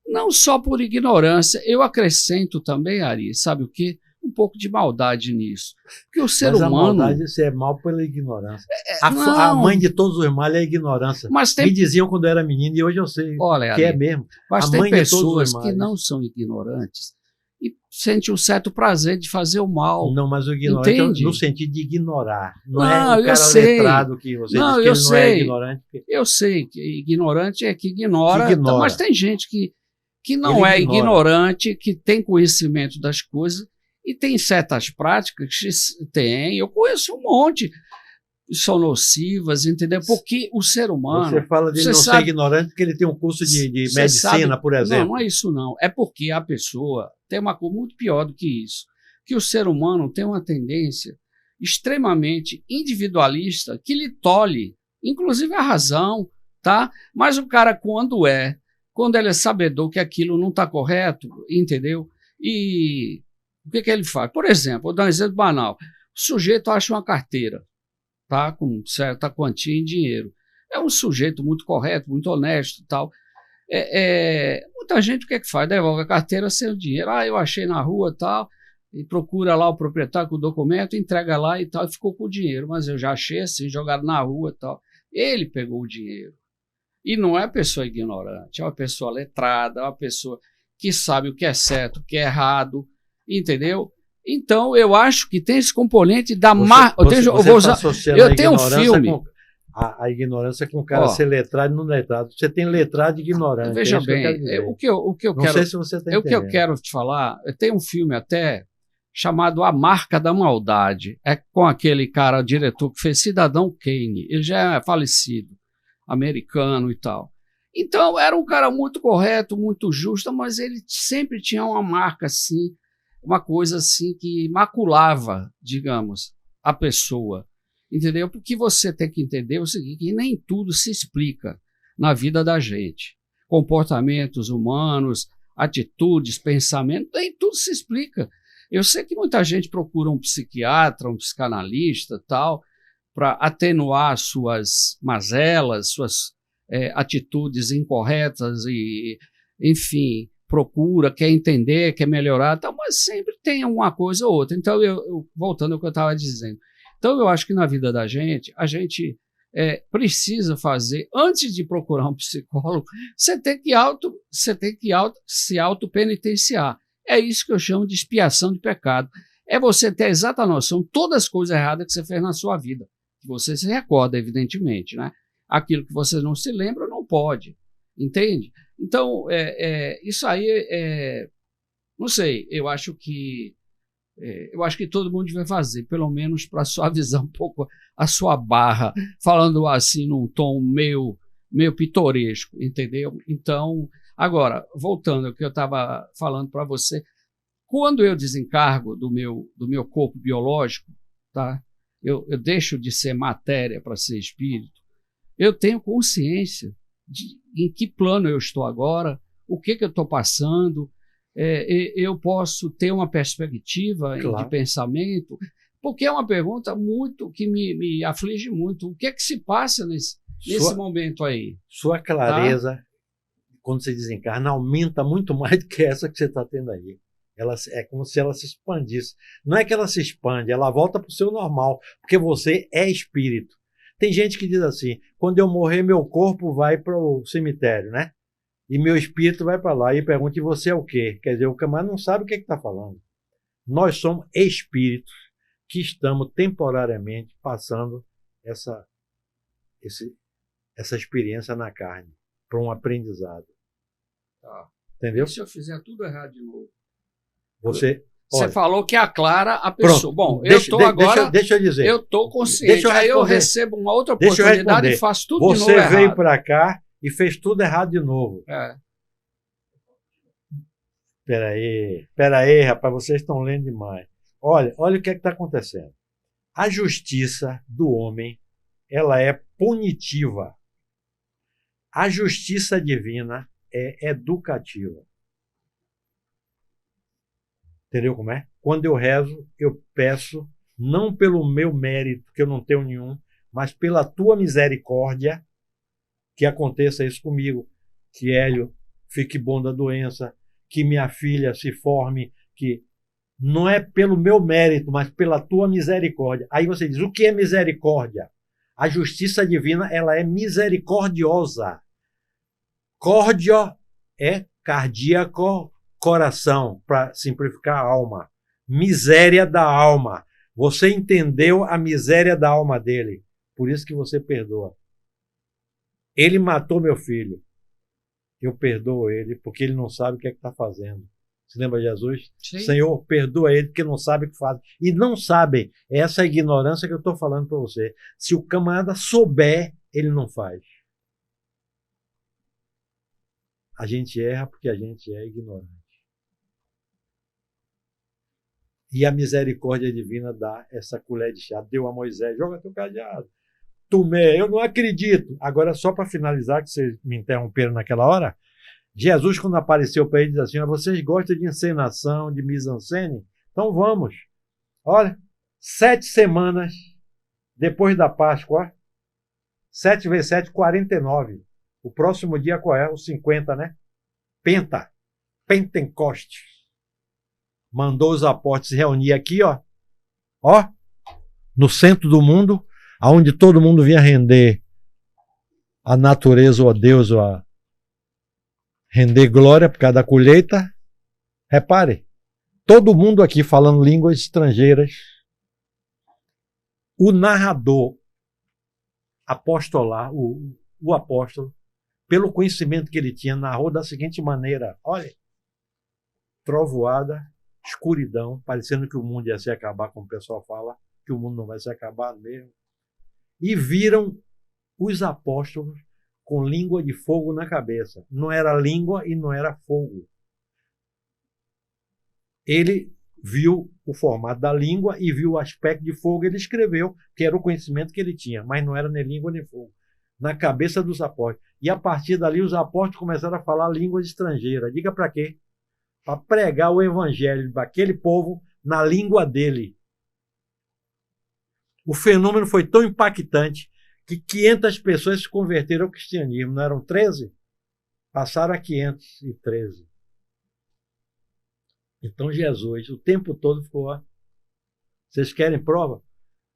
Não só por ignorância, eu acrescento também, Ari, sabe o quê? Um pouco de maldade nisso. Porque o ser humano... a maldade é mal pela ignorância. A mãe de todos os males é a ignorância. Me diziam quando eu era menino e hoje eu sei que é mesmo. Mas tem pessoas que não são ignorantes e sentem um certo prazer de fazer o mal. Não, mas o ignorante entende? No sentido de ignorar. Não é o cara letrado que você diz que ele não é ignorante. Eu sei que ignorante é que ignora. Mas tem gente que não é ignorante, que tem conhecimento das coisas. E tem certas práticas que eu conheço um monte, são nocivas, entendeu? Porque o ser humano... Você fala de não ser ignorante porque ele tem um curso de medicina, por exemplo. Não é isso não. É porque a pessoa tem uma coisa muito pior do que isso. Que o ser humano tem uma tendência extremamente individualista que lhe tolhe, inclusive a razão, tá? Mas o cara, quando ele é sabedor que aquilo não está correto, entendeu? E... o que ele faz? Por exemplo, vou dar um exemplo banal. O sujeito acha uma carteira, tá, com certa quantia em dinheiro. É um sujeito muito correto, muito honesto e tal. Muita gente o que faz? Devolve a carteira sem o dinheiro. Eu achei na rua e tal, e procura lá o proprietário com o documento, entrega lá e tal, e ficou com o dinheiro. Mas eu já achei assim, jogado na rua e tal. Ele pegou o dinheiro. E não é pessoa ignorante, é uma pessoa letrada, é uma pessoa que sabe o que é certo, o que é errado, entendeu? Então, eu acho que tem esse componente da eu tenho um filme. A ignorância com o cara ser letrado e não letrado. Você tem letrado e ignorante. Veja bem, o que eu não quero. Sei se você tá o que eu quero te falar, tem um filme até chamado A Marca da Maldade. É com aquele cara, diretor, que fez Cidadão Kane. Ele já é falecido, americano e tal. Então, era um cara muito correto, muito justo, mas ele sempre tinha uma marca assim, uma coisa assim que maculava, digamos, a pessoa, entendeu? Porque você tem que entender o seguinte, que nem tudo se explica na vida da gente. Comportamentos humanos, atitudes, pensamentos, nem tudo se explica. Eu sei que muita gente procura um psiquiatra, um psicanalista, tal, para atenuar suas mazelas, suas atitudes incorretas e, enfim, procura, quer entender, quer melhorar, tal, mas sempre tem uma coisa ou outra. Então, voltando ao que eu estava dizendo. Então, eu acho que na vida da gente, a gente precisa fazer, antes de procurar um psicólogo, você tem que se auto-penitenciar. É isso que eu chamo de expiação de pecado. É você ter a exata noção de todas as coisas erradas que você fez na sua vida. Que você se recorda, evidentemente, né? Aquilo que você não se lembra, não pode. Entende? Então, isso aí não sei, eu acho que todo mundo deve fazer, pelo menos para suavizar um pouco a sua barra, falando assim num tom meio pitoresco, entendeu? Então, agora, voltando ao que eu estava falando para você, Quando eu desencargo do meu corpo biológico, tá? Eu deixo de ser matéria para ser espírito, eu tenho consciência de em que plano eu estou agora, o que eu estou passando, eu posso ter uma perspectiva de pensamento, porque é uma pergunta muito que me aflige muito. O que é que se passa nesse momento aí? Sua clareza, quando você desencarna, aumenta muito mais do que essa que você está tendo aí. É como se ela se expandisse. Não é que ela se expande, ela volta para o seu normal, porque você é espírito. Tem gente que diz assim, quando eu morrer, meu corpo vai para o cemitério, né? E meu espírito vai para lá. E pergunta, e você é o quê? Quer dizer, o camarada não sabe o que está falando. Nós somos espíritos que estamos temporariamente passando essa experiência na carne, para um aprendizado. Tá. Entendeu? E se eu fizer tudo errado de novo? Você falou que aclara a pessoa. Pronto, Bom, eu estou agora. Deixa eu dizer. Eu estou consciente. Aí eu recebo uma outra oportunidade e faço tudo de novo. Você veio para cá e fez tudo errado de novo. Espera aí, rapaz, vocês estão lendo demais. Olha o que está acontecendo. A justiça do homem, ela é punitiva. A justiça divina é educativa. Entendeu como é? Quando eu rezo, eu peço, não pelo meu mérito, que eu não tenho nenhum, mas pela tua misericórdia, que aconteça isso comigo, que Hélio fique bom da doença, que minha filha se forme, que não é pelo meu mérito, mas pela tua misericórdia. Aí você diz, o que é misericórdia? A justiça divina, ela é misericordiosa. Córdia é cardíaco, coração, para simplificar a alma. Miséria da alma. Você entendeu a miséria da alma dele. Por isso que você perdoa. Ele matou meu filho. Eu perdoo ele porque ele não sabe o que é que está fazendo. Você lembra de Jesus? Sim. Senhor, perdoa ele porque não sabe o que faz. E não sabem. É essa ignorância que eu estou falando para você. Se o camarada souber, ele não faz. A gente erra porque a gente é ignorante. E a misericórdia divina dá essa colher de chá. Deu a Moisés, joga teu cadeado. Tomé, eu não acredito. Agora, só para finalizar, que vocês me interromperam naquela hora, Jesus, quando apareceu para ele, diz assim, vocês gostam de encenação, de mise-en-scène? Então vamos. Olha, 7 semanas depois da Páscoa, 7 vezes 7, 49. O próximo dia qual é? O 50, né? Pentecoste. Mandou os apóstolos se reunir aqui, ó, no centro do mundo, aonde todo mundo vinha render a natureza ou a Deus, ou a render glória por causa da colheita. Repare, todo mundo aqui falando línguas estrangeiras. O narrador apostolar, o apóstolo, pelo conhecimento que ele tinha, narrou da seguinte maneira, olha, trovoada, escuridão, parecendo que o mundo ia se acabar, como o pessoal fala, que o mundo não vai se acabar mesmo. E viram os apóstolos com língua de fogo na cabeça. Não era língua e não era fogo. Ele viu o formato da língua e viu o aspecto de fogo. Ele escreveu, que era o conhecimento que ele tinha, mas não era nem língua nem fogo. Na cabeça dos apóstolos. E a partir dali os apóstolos começaram a falar línguas estrangeiras. Diga para quê? Para pregar o evangelho daquele povo na língua dele. O fenômeno foi tão impactante que 500 pessoas se converteram ao cristianismo. Não eram 13? Passaram a 513. Então Jesus, o tempo todo ficou... Vocês querem prova?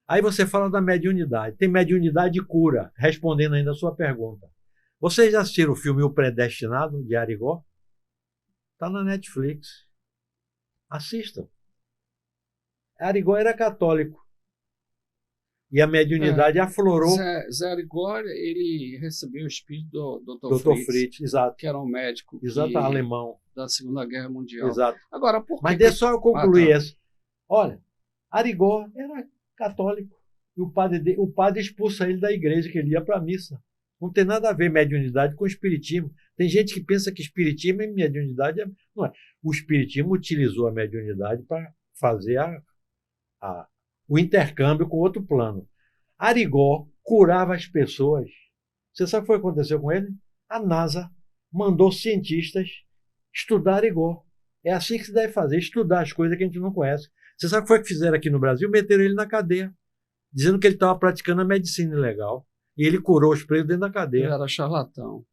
Aí você fala da mediunidade. Tem mediunidade de cura, respondendo ainda a sua pergunta. Vocês já assistiram o filme O Predestinado, de Arigó? Está na Netflix. Assistam. Arigó era católico. E a mediunidade aflorou. Zé Arigó, ele recebeu o espírito do Dr. Fritz, exato. Que era um médico alemão. Da Segunda Guerra Mundial. Exato. Agora, por que... Mas deixa só eu concluir isso. Olha, Arigó era católico. E o padre expulsa ele da igreja, que ele ia para a missa. Não tem nada a ver mediunidade com espiritismo. Tem gente que pensa que espiritismo e mediunidade não é. O espiritismo utilizou a mediunidade para fazer o intercâmbio com outro plano. Arigó curava as pessoas. Você sabe o que aconteceu com ele? A NASA mandou cientistas estudar Arigó. É assim que se deve fazer, estudar as coisas que a gente não conhece. Você sabe o que foi que fizeram aqui no Brasil? Meteram ele na cadeia, dizendo que ele estava praticando a medicina ilegal. E ele curou os presos dentro da cadeia. Ele era charlatão.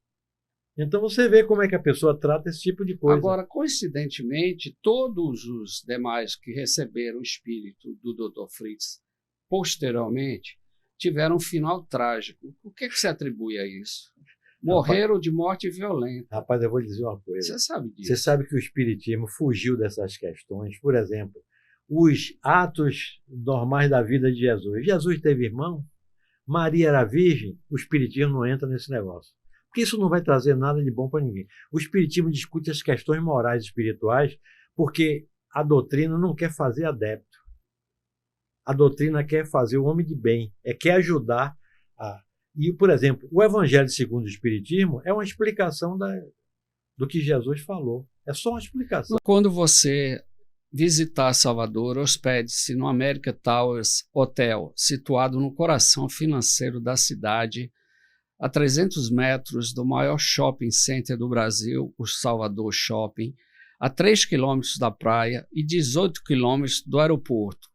Então você vê como é que a pessoa trata esse tipo de coisa. Agora, coincidentemente, todos os demais que receberam o espírito do Dr. Fritz posteriormente tiveram um final trágico. O que se atribui a isso? Morreram de morte violenta. Rapaz, eu vou dizer uma coisa. Você sabe disso. Você sabe que o espiritismo fugiu dessas questões. Por exemplo, os atos normais da vida de Jesus. Jesus teve irmão? Maria era virgem? O espiritismo não entra nesse negócio. Porque isso não vai trazer nada de bom para ninguém. O espiritismo discute as questões morais e espirituais porque a doutrina não quer fazer adepto. A doutrina quer fazer o homem de bem, quer ajudar a... E, por exemplo, o Evangelho segundo o Espiritismo é uma explicação do que Jesus falou. É só uma explicação. Quando você visitar Salvador, hospede-se no America Towers Hotel, situado no coração financeiro da cidade, a 300 metros do maior shopping center do Brasil, o Salvador Shopping, a 3 quilômetros da praia e 18 quilômetros do aeroporto.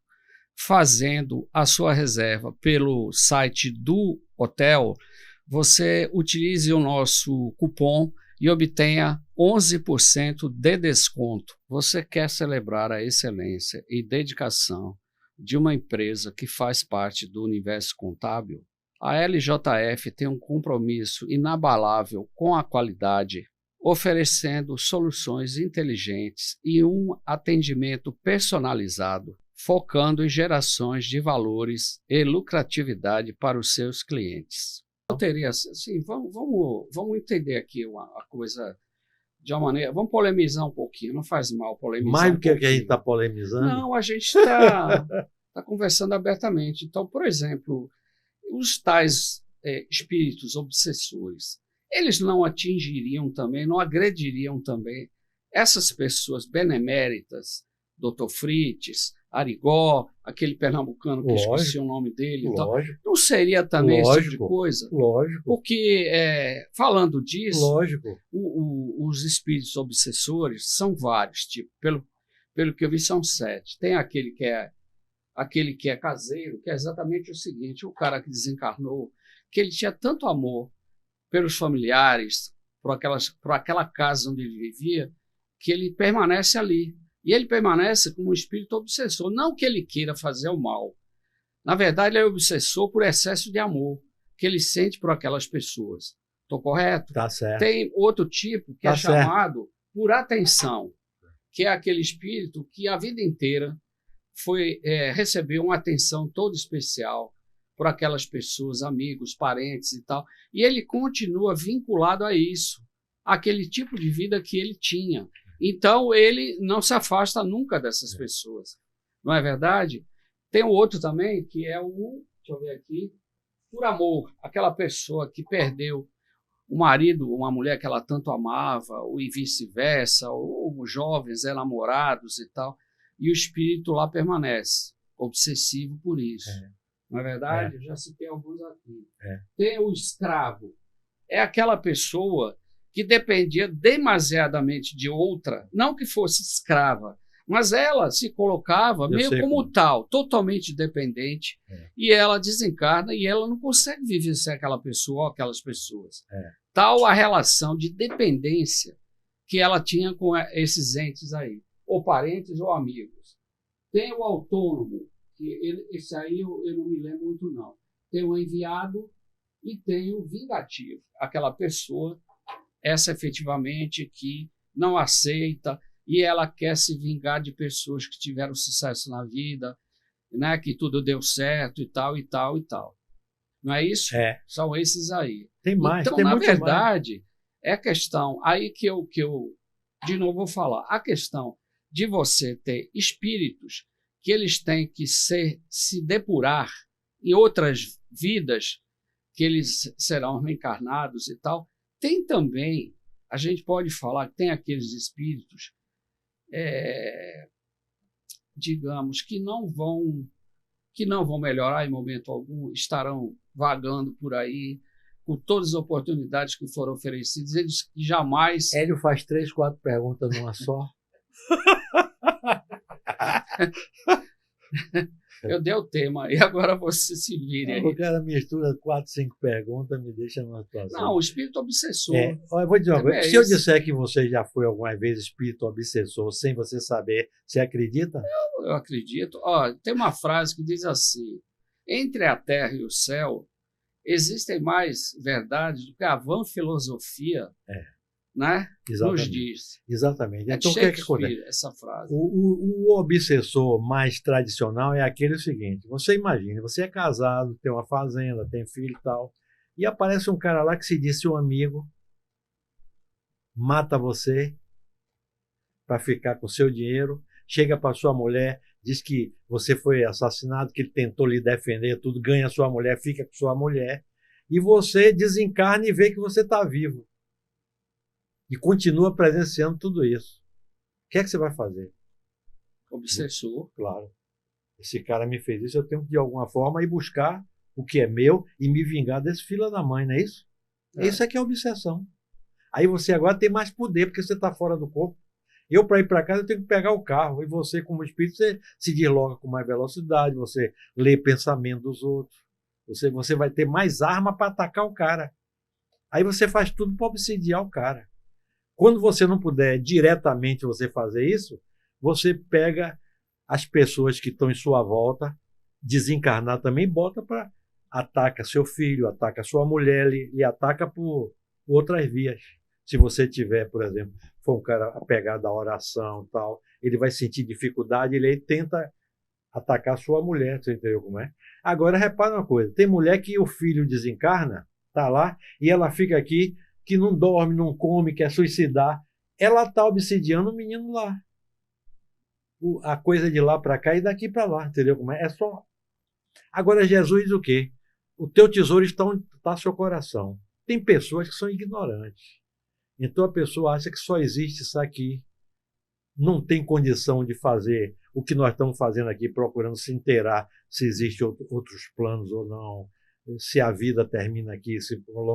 Fazendo a sua reserva pelo site do hotel, você utilize o nosso cupom e obtenha 11% de desconto. Você quer celebrar a excelência e dedicação de uma empresa que faz parte do universo contábil? A LJF tem um compromisso inabalável com a qualidade, oferecendo soluções inteligentes e um atendimento personalizado, focando em gerações de valores e lucratividade para os seus clientes. Eu teria, assim, vamos entender aqui uma coisa de uma maneira... Vamos polemizar um pouquinho, não faz mal polemizar. Mais do que a gente está polemizando? Não, a gente está conversando abertamente. Então, por exemplo, os tais espíritos obsessores, eles não atingiriam também, não agrediriam também essas pessoas beneméritas, Dr. Fritz, Arigó, aquele pernambucano que eu esqueci o nome dele. Então, não seria também esse tipo de coisa? Lógico. Porque, falando disso, lógico. Os espíritos obsessores são vários tipos. Pelo que eu vi, são 7. Tem aquele que é caseiro, que é exatamente o seguinte: o cara que desencarnou, que ele tinha tanto amor pelos familiares, por aquela casa onde ele vivia, que ele permanece ali. E ele permanece como um espírito obsessor. Não que ele queira fazer o mal. Na verdade, ele é obsessor por excesso de amor que ele sente por aquelas pessoas. Estou correto? Tá certo. Tem outro tipo que é chamado por atenção, que é aquele espírito que a vida inteira recebeu uma atenção toda especial por aquelas pessoas, amigos, parentes e tal. E ele continua vinculado a isso, aquele tipo de vida que ele tinha. Então, ele não se afasta nunca dessas pessoas. Não é verdade? Tem um outro também, que é deixa eu ver aqui, por amor. Aquela pessoa que perdeu o marido, uma mulher que ela tanto amava, e vice-versa, ou jovens, namorados e tal. E o espírito lá permanece, obsessivo por isso. Não é verdade? Eu já citei alguns aqui. Tem o escravo. É aquela pessoa que dependia demasiadamente de outra, não que fosse escrava, mas ela se colocava meio como tal, totalmente dependente, e ela desencarna e ela não consegue viver sem aquela pessoa ou aquelas pessoas. Tal a relação de dependência que ela tinha com esses entes aí, ou parentes ou amigos. Tem o autônomo, que esse aí eu não me lembro muito não. Tem o enviado e tem o vingativo, aquela pessoa essa efetivamente que não aceita e ela quer se vingar de pessoas que tiveram sucesso na vida, né, que tudo deu certo e tal, e tal, e tal. Não é isso? São esses aí. Tem mais, então, tem na muito verdade, mais. É a questão, aí que eu de novo vou falar, a questão de você ter espíritos que eles têm que se depurar em outras vidas, que eles serão reencarnados e tal. Tem também a gente pode falar que tem aqueles espíritos, digamos, que não vão melhorar em momento algum, estarão vagando por aí com todas as oportunidades que foram oferecidas, eles jamais... Hélio faz 3, 4 perguntas numa só. Eu dei o tema e agora você se vire aí. O cara mistura 4, 5 perguntas, me deixa numa situação. Não, o espírito obsessor. Eu vou dizer uma coisa. Se eu isso. disser que você já foi alguma vez espírito obsessor sem você saber, você acredita? Eu acredito. Tem uma frase que diz assim: entre a terra e o céu existem mais verdades do que a vã filosofia, né? Nos diz. Exatamente. É Então, o que é que Shakespeare, acontece? essa frase. O obsessor mais tradicional é aquele seguinte: você imagina, você é casado, tem uma fazenda, tem filho e tal, e aparece um cara lá que se diz seu amigo, mata você para ficar com seu dinheiro, chega para sua mulher, diz que você foi assassinado, que ele tentou lhe defender, tudo, ganha sua mulher, fica com sua mulher, e você desencarna e vê que você está vivo. E continua presenciando tudo isso. O que é que você vai fazer? Obsessor. Claro. Esse cara me fez isso, eu tenho que, de alguma forma, ir buscar o que é meu e me vingar desse filho da mãe, não é isso? Isso é que é obsessão. Aí você agora tem mais poder, porque você está fora do corpo. Eu, para ir para casa, eu tenho que pegar o carro. E você, como espírito, você se desloca com mais velocidade, você lê pensamento dos outros. Você vai ter mais arma para atacar o cara. Aí você faz tudo para obsidiar o cara. Quando você não puder diretamente você fazer isso, você pega as pessoas que estão em sua volta, desencarnar também, bota para... Ataca seu filho, ataca sua mulher, e ataca por outras vias. Se você tiver, por exemplo, for um cara apegado à oração e tal, ele vai sentir dificuldade, ele tenta atacar sua mulher, você entendeu como é? Agora, repara uma coisa, tem mulher que o filho desencarna, tá lá, e ela fica aqui, que não dorme, não come, quer suicidar, ela está obsidiando o menino lá. A coisa de lá para cá e daqui para lá, entendeu como é? É só... Agora, Jesus diz o quê? O teu tesouro está no seu coração. Tem pessoas que são ignorantes. Então a pessoa acha que só existe isso aqui. Não tem condição de fazer o que nós estamos fazendo aqui, procurando se inteirar se existem outros planos ou não, se a vida termina aqui,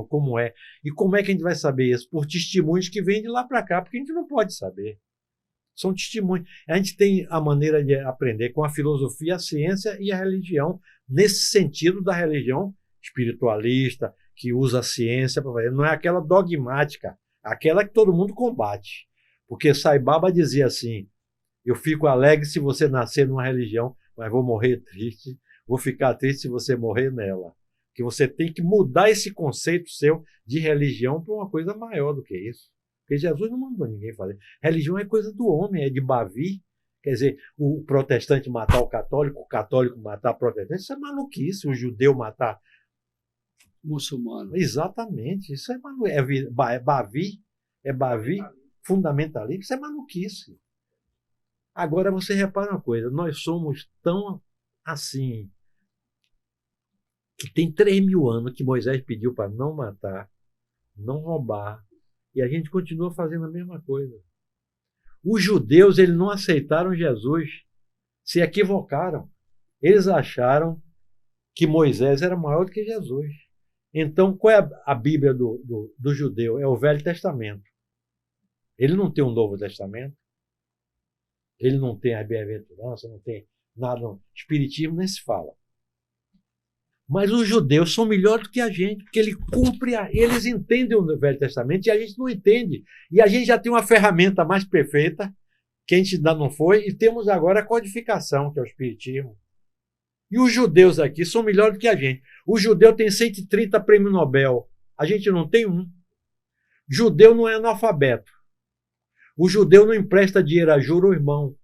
como é. E como é que a gente vai saber isso? Por testemunhos que vêm de lá para cá, porque a gente não pode saber. São testemunhos. A gente tem a maneira de aprender com a filosofia, a ciência e a religião, nesse sentido da religião espiritualista, que usa a ciência para fazer. Não é aquela dogmática, aquela que todo mundo combate. Porque Sai Baba dizia assim: eu fico alegre se você nascer numa religião, mas vou morrer triste, vou ficar triste se você morrer nela. Que você tem que mudar esse conceito seu de religião para uma coisa maior do que isso. Porque Jesus não mandou ninguém fazer. Religião é coisa do homem, é de Bavi. Quer dizer, o protestante matar o católico matar o protestante, isso é maluquice. O judeu matar muçulmano. Exatamente. Isso é maluquice. É Bavi fundamentalista. Isso é maluquice. Agora você repara uma coisa. Nós somos tão assim, que tem 3.000 anos que Moisés pediu para não matar, não roubar, e a gente continua fazendo a mesma coisa. Os judeus, eles não aceitaram Jesus, se equivocaram. Eles acharam que Moisés era maior do que Jesus. Então, qual é a Bíblia do judeu? É o Velho Testamento. Ele não tem um Novo Testamento. Ele não tem a bem-aventurança, não tem nada. Espiritismo nem se fala. Mas os judeus são melhores do que a gente, porque eles entendem o Velho Testamento e a gente não entende. E a gente já tem uma ferramenta mais perfeita, que a gente ainda não foi, e temos agora a codificação, que é o Espiritismo. E os judeus aqui são melhores do que a gente. O judeu tem 130 prêmios Nobel, a gente não tem um. Judeu não é analfabeto. O judeu não empresta dinheiro a juro ao irmão.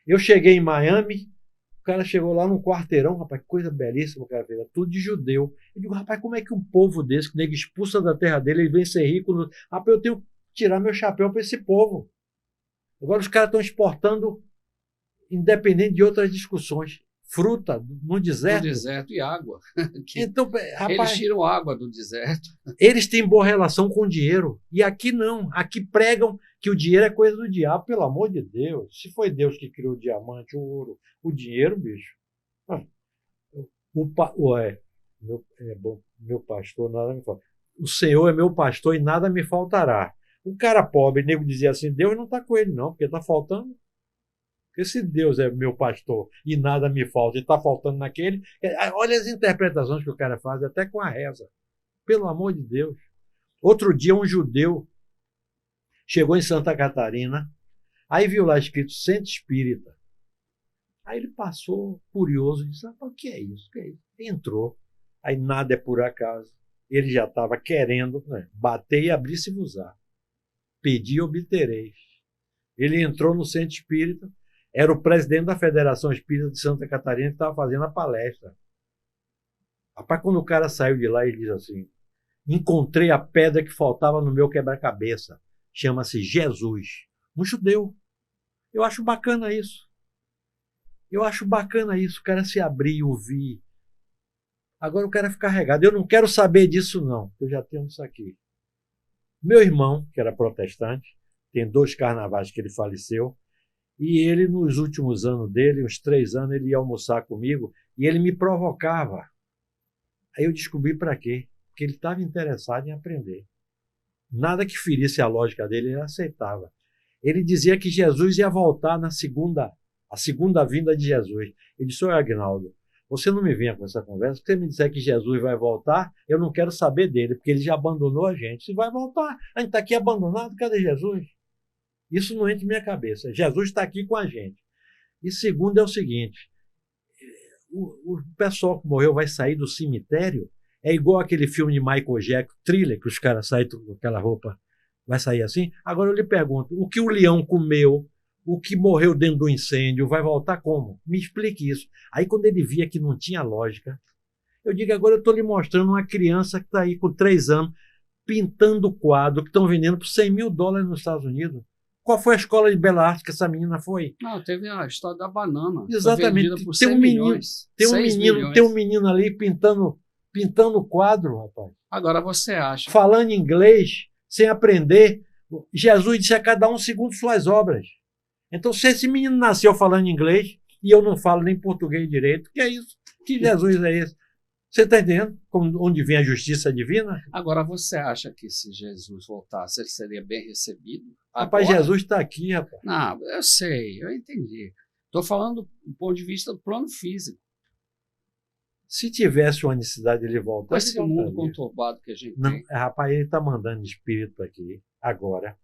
Eu cheguei em Miami, o cara chegou lá num quarteirão, rapaz, que coisa belíssima, cara, tudo de judeu. Eu digo, rapaz, como é que um povo desse, que nego expulsa da terra dele, ele vem ser rico? Rapaz, eu tenho que tirar meu chapéu para esse povo. Agora os caras estão exportando, independente de outras discussões. fruta no No deserto. deserto e água. Que Então, eles rapaz, tiram água do deserto. eles têm boa relação com o dinheiro. E aqui não. Aqui pregam que o dinheiro é coisa do diabo, pelo amor de Deus. Se foi Deus que criou o diamante, o ouro, o dinheiro, bicho. Ah, meu pastor, nada me falta. O Senhor é meu pastor e nada me faltará. O cara pobre, nego dizia assim, Deus não está com ele não, porque está faltando. Porque se Deus é meu pastor e nada me falta e está faltando naquele... Olha as interpretações que o cara faz, até com a reza. Pelo amor de Deus. Outro dia um judeu chegou em Santa Catarina, aí viu lá escrito Centro Espírita. Aí ele passou curioso e disse, o que é isso? O que é isso? Entrou. Aí nada é por acaso. Ele já estava querendo, né, bater e abrir-se-vos-á. Pedi e obtereis. Ele entrou no Centro Espírita, era o presidente da Federação Espírita de Santa Catarina que estava fazendo a palestra. Rapaz, quando o cara saiu de lá, ele diz assim, encontrei a pedra que faltava no meu quebra-cabeça. Chama-se Jesus. Um judeu. Eu acho bacana isso. O cara se abrir e ouvir. Agora o cara fica carregado. Eu não quero saber disso, não. Eu já tenho isso aqui. Meu irmão, que era protestante, tem 2 carnavais que ele faleceu, e ele, nos últimos anos dele, uns 3 anos, ele ia almoçar comigo, e ele me provocava. Aí eu descobri para quê? Porque ele estava interessado em aprender. Nada que ferisse a lógica dele, ele aceitava. Ele dizia que Jesus ia voltar a segunda vinda de Jesus. Ele disse, Agnaldo, você não me venha com essa conversa, se você me disser que Jesus vai voltar, eu não quero saber dele, porque ele já abandonou a gente. Se vai voltar, a gente está aqui abandonado, cadê Jesus? Isso não entra em minha cabeça. Jesus está aqui com a gente. E segundo é o seguinte, o pessoal que morreu vai sair do cemitério, é igual aquele filme de Michael Jackson, Thriller, que os caras saem com aquela roupa, vai sair assim? Agora eu lhe pergunto, o que o leão comeu, o que morreu dentro do incêndio, vai voltar como? Me explique isso. Aí quando ele via que não tinha lógica, eu digo, agora eu estou lhe mostrando uma criança que está aí com 3 anos, pintando quadro, que estão vendendo por $100 mil nos Estados Unidos. Qual foi a escola de Bela Arte que essa menina foi? Não, teve a história da banana. Exatamente. Por 100 milhões. Tem um menino ali pintando quadro, rapaz. Agora você acha. Falando inglês, sem aprender. Jesus disse a cada um segundo suas obras. Então, se esse menino nasceu falando inglês e eu não falo nem português direito, que é isso? Que Jesus é esse? Você está entendendo onde vem a justiça divina? Agora, você acha que se Jesus voltasse, ele seria bem recebido? Rapaz, Agora? Jesus está aqui, rapaz. Não, eu sei, eu entendi. Estou falando do ponto de vista do plano físico. Se tivesse uma necessidade dele voltar... Com esse mundo conturbado que a gente tem. Rapaz, ele está mandando espírito aqui, agora.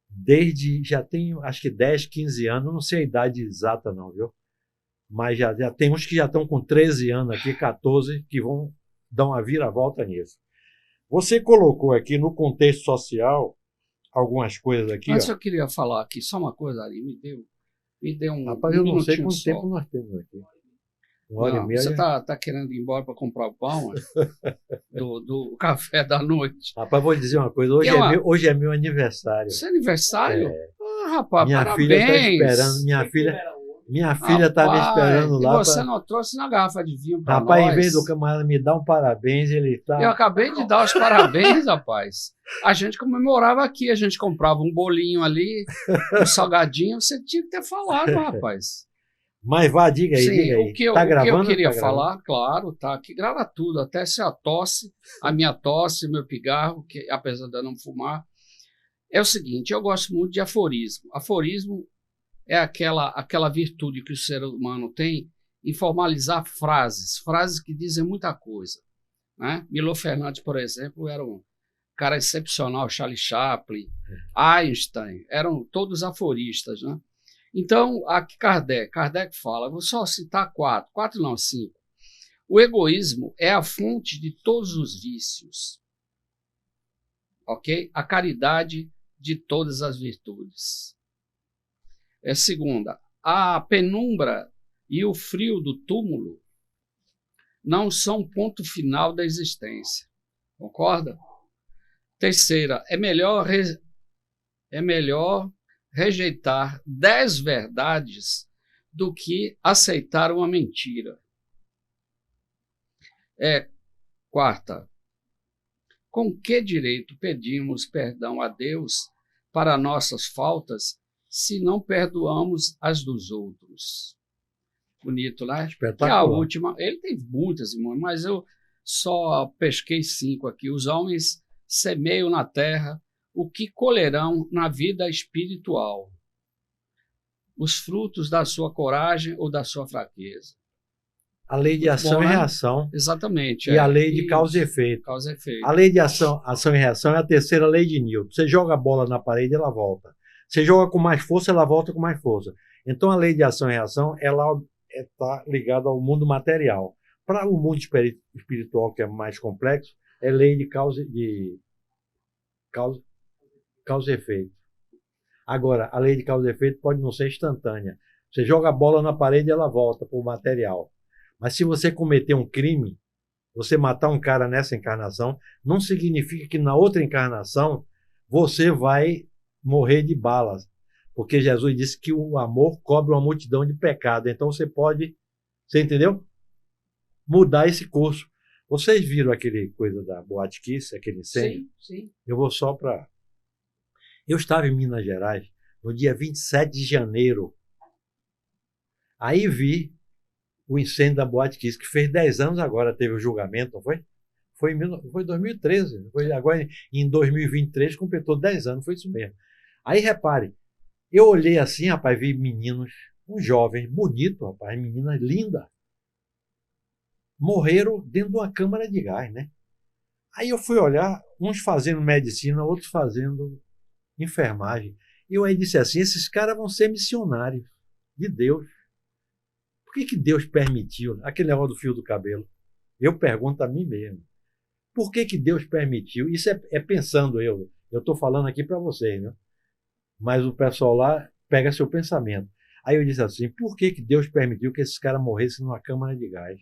Desde, já tem, acho que 10, 15 anos, não sei a idade exata não, viu? Mas já tem uns que já estão com 13 anos aqui, 14, que vão dar uma viravolta nisso. Você colocou aqui no contexto social algumas coisas aqui. Antes eu queria falar aqui só uma coisa, Ari, me deu um. Rapaz, eu não sei quanto tempo nós temos aqui. 1h30. Você está querendo ir embora para comprar o pão do café da noite. Rapaz, vou dizer uma coisa. Hoje é meu aniversário. Seu aniversário? É. Rapaz, minha parabéns. Filha está esperando. Minha filha está me esperando lá. E você não trouxe na garrafa de vinho para nós? Rapaz, em vez do camarada me dar um parabéns, ele está... Eu acabei de dar os parabéns, rapaz. A gente comemorava aqui, a gente comprava um bolinho ali, um salgadinho. Você tinha que ter falado, rapaz. Mas vá, diga aí, Sim, diga aí. O que eu queria falar, claro, tá aqui, grava tudo, até se a minha tosse, o meu pigarro, que apesar de eu não fumar, é o seguinte, eu gosto muito de aforismo. Aforismo é aquela virtude que o ser humano tem em formalizar frases que dizem muita coisa, né? Milor Fernandes, por exemplo, era um cara excepcional, Charlie Chaplin, Einstein, eram todos aforistas, né? Então, aqui Kardec fala, vou só citar 4 não, 5. O egoísmo é a fonte de todos os vícios, ok? A caridade de todas as virtudes. Segunda, a penumbra e o frio do túmulo não são o ponto final da existência. Concorda? Terceira, é melhor rejeitar 10 verdades do que aceitar uma mentira. Quarta, com que direito pedimos perdão a Deus para nossas faltas se não perdoamos as dos outros? Bonito, né? Espetacular. E a última, ele tem muitas, irmãos, mas eu só pesquei 5 aqui. Os homens semeiam na terra o que colherão na vida espiritual, os frutos da sua coragem ou da sua fraqueza. A lei de ação e reação. Exatamente. E a lei de causa e efeito. Causa e efeito. A lei de ação e reação é a terceira lei de Newton. Você joga a bola na parede, ela volta. Você joga com mais força, ela volta com mais força. Então, a lei de ação e reação, ela está ligada ao mundo material. Para o mundo espiritual, que é mais complexo, é lei de causa e efeito. Agora, a lei de causa e efeito pode não ser instantânea. Você joga a bola na parede, ela volta para o material. Mas se você cometer um crime, você matar um cara nessa encarnação, não significa que na outra encarnação você vai morrer de balas. Porque Jesus disse que o amor cobre uma multidão de pecados. Então você pode, você entendeu? Mudar esse curso. Vocês viram aquele coisa da Boate Kiss, aquele incêndio? Sim. Eu vou só para... Eu estava em Minas Gerais no dia 27 de janeiro. Aí vi o incêndio da Boate Kiss, que fez 10 anos agora, teve o julgamento, não foi? Foi em 2013. Foi agora, em 2023, completou 10 anos, foi isso mesmo. Aí, repare, eu olhei assim, rapaz, vi meninos, um jovem, bonito, rapaz, menina linda, morreram dentro de uma câmara de gás, né? Aí eu fui olhar, uns fazendo medicina, outros fazendo enfermagem. E eu aí disse assim, esses caras vão ser missionários de Deus. Por que Deus permitiu? Aquele negócio do fio do cabelo. Eu pergunto a mim mesmo. Por que Deus permitiu? Isso é pensando eu. Eu estou falando aqui para vocês, né? Mas o pessoal lá pega seu pensamento. Aí eu disse assim, por que Deus permitiu que esses caras morressem numa câmara de gás?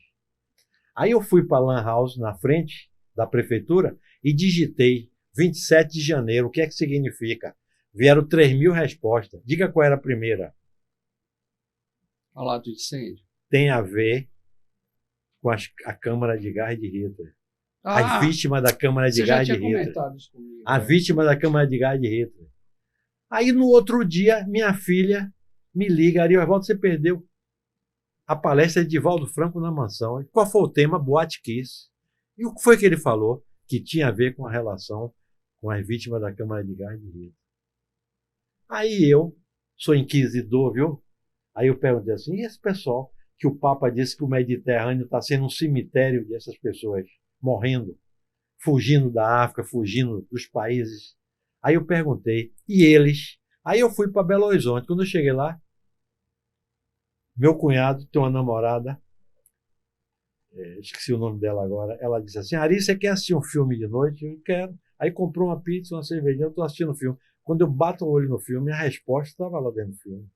Aí eu fui para a Lan House, na frente da prefeitura, e digitei 27 de janeiro. O que é que significa? Vieram 3.000 respostas. Diga qual era a primeira. Falar do incêndio. Tem a ver com a Câmara de Gás de Hitler. As vítimas da Câmara de Gás de Hitler. A vítima da Câmara de Gás de Hitler. Aí no outro dia, minha filha me liga, Ariovaldo, você perdeu a palestra de Divaldo Franco na mansão. Qual foi o tema? Boate Kiss. E o que foi que ele falou? Que tinha a ver com a relação com as vítimas da Câmara de Gás de Hitler. Aí eu sou inquisidor, viu? Aí eu perguntei assim, e esse pessoal que o Papa disse que o Mediterrâneo está sendo um cemitério dessas pessoas morrendo, fugindo da África, fugindo dos países. Aí eu perguntei, e eles? Aí eu fui para Belo Horizonte. Quando eu cheguei lá, meu cunhado tem uma namorada, esqueci o nome dela agora, ela disse assim, Ari, você quer assistir um filme de noite? Eu quero. Aí comprou uma pizza, uma cervejinha, eu estou assistindo o filme. Quando eu bato o olho no filme, a resposta estava lá dentro do filme.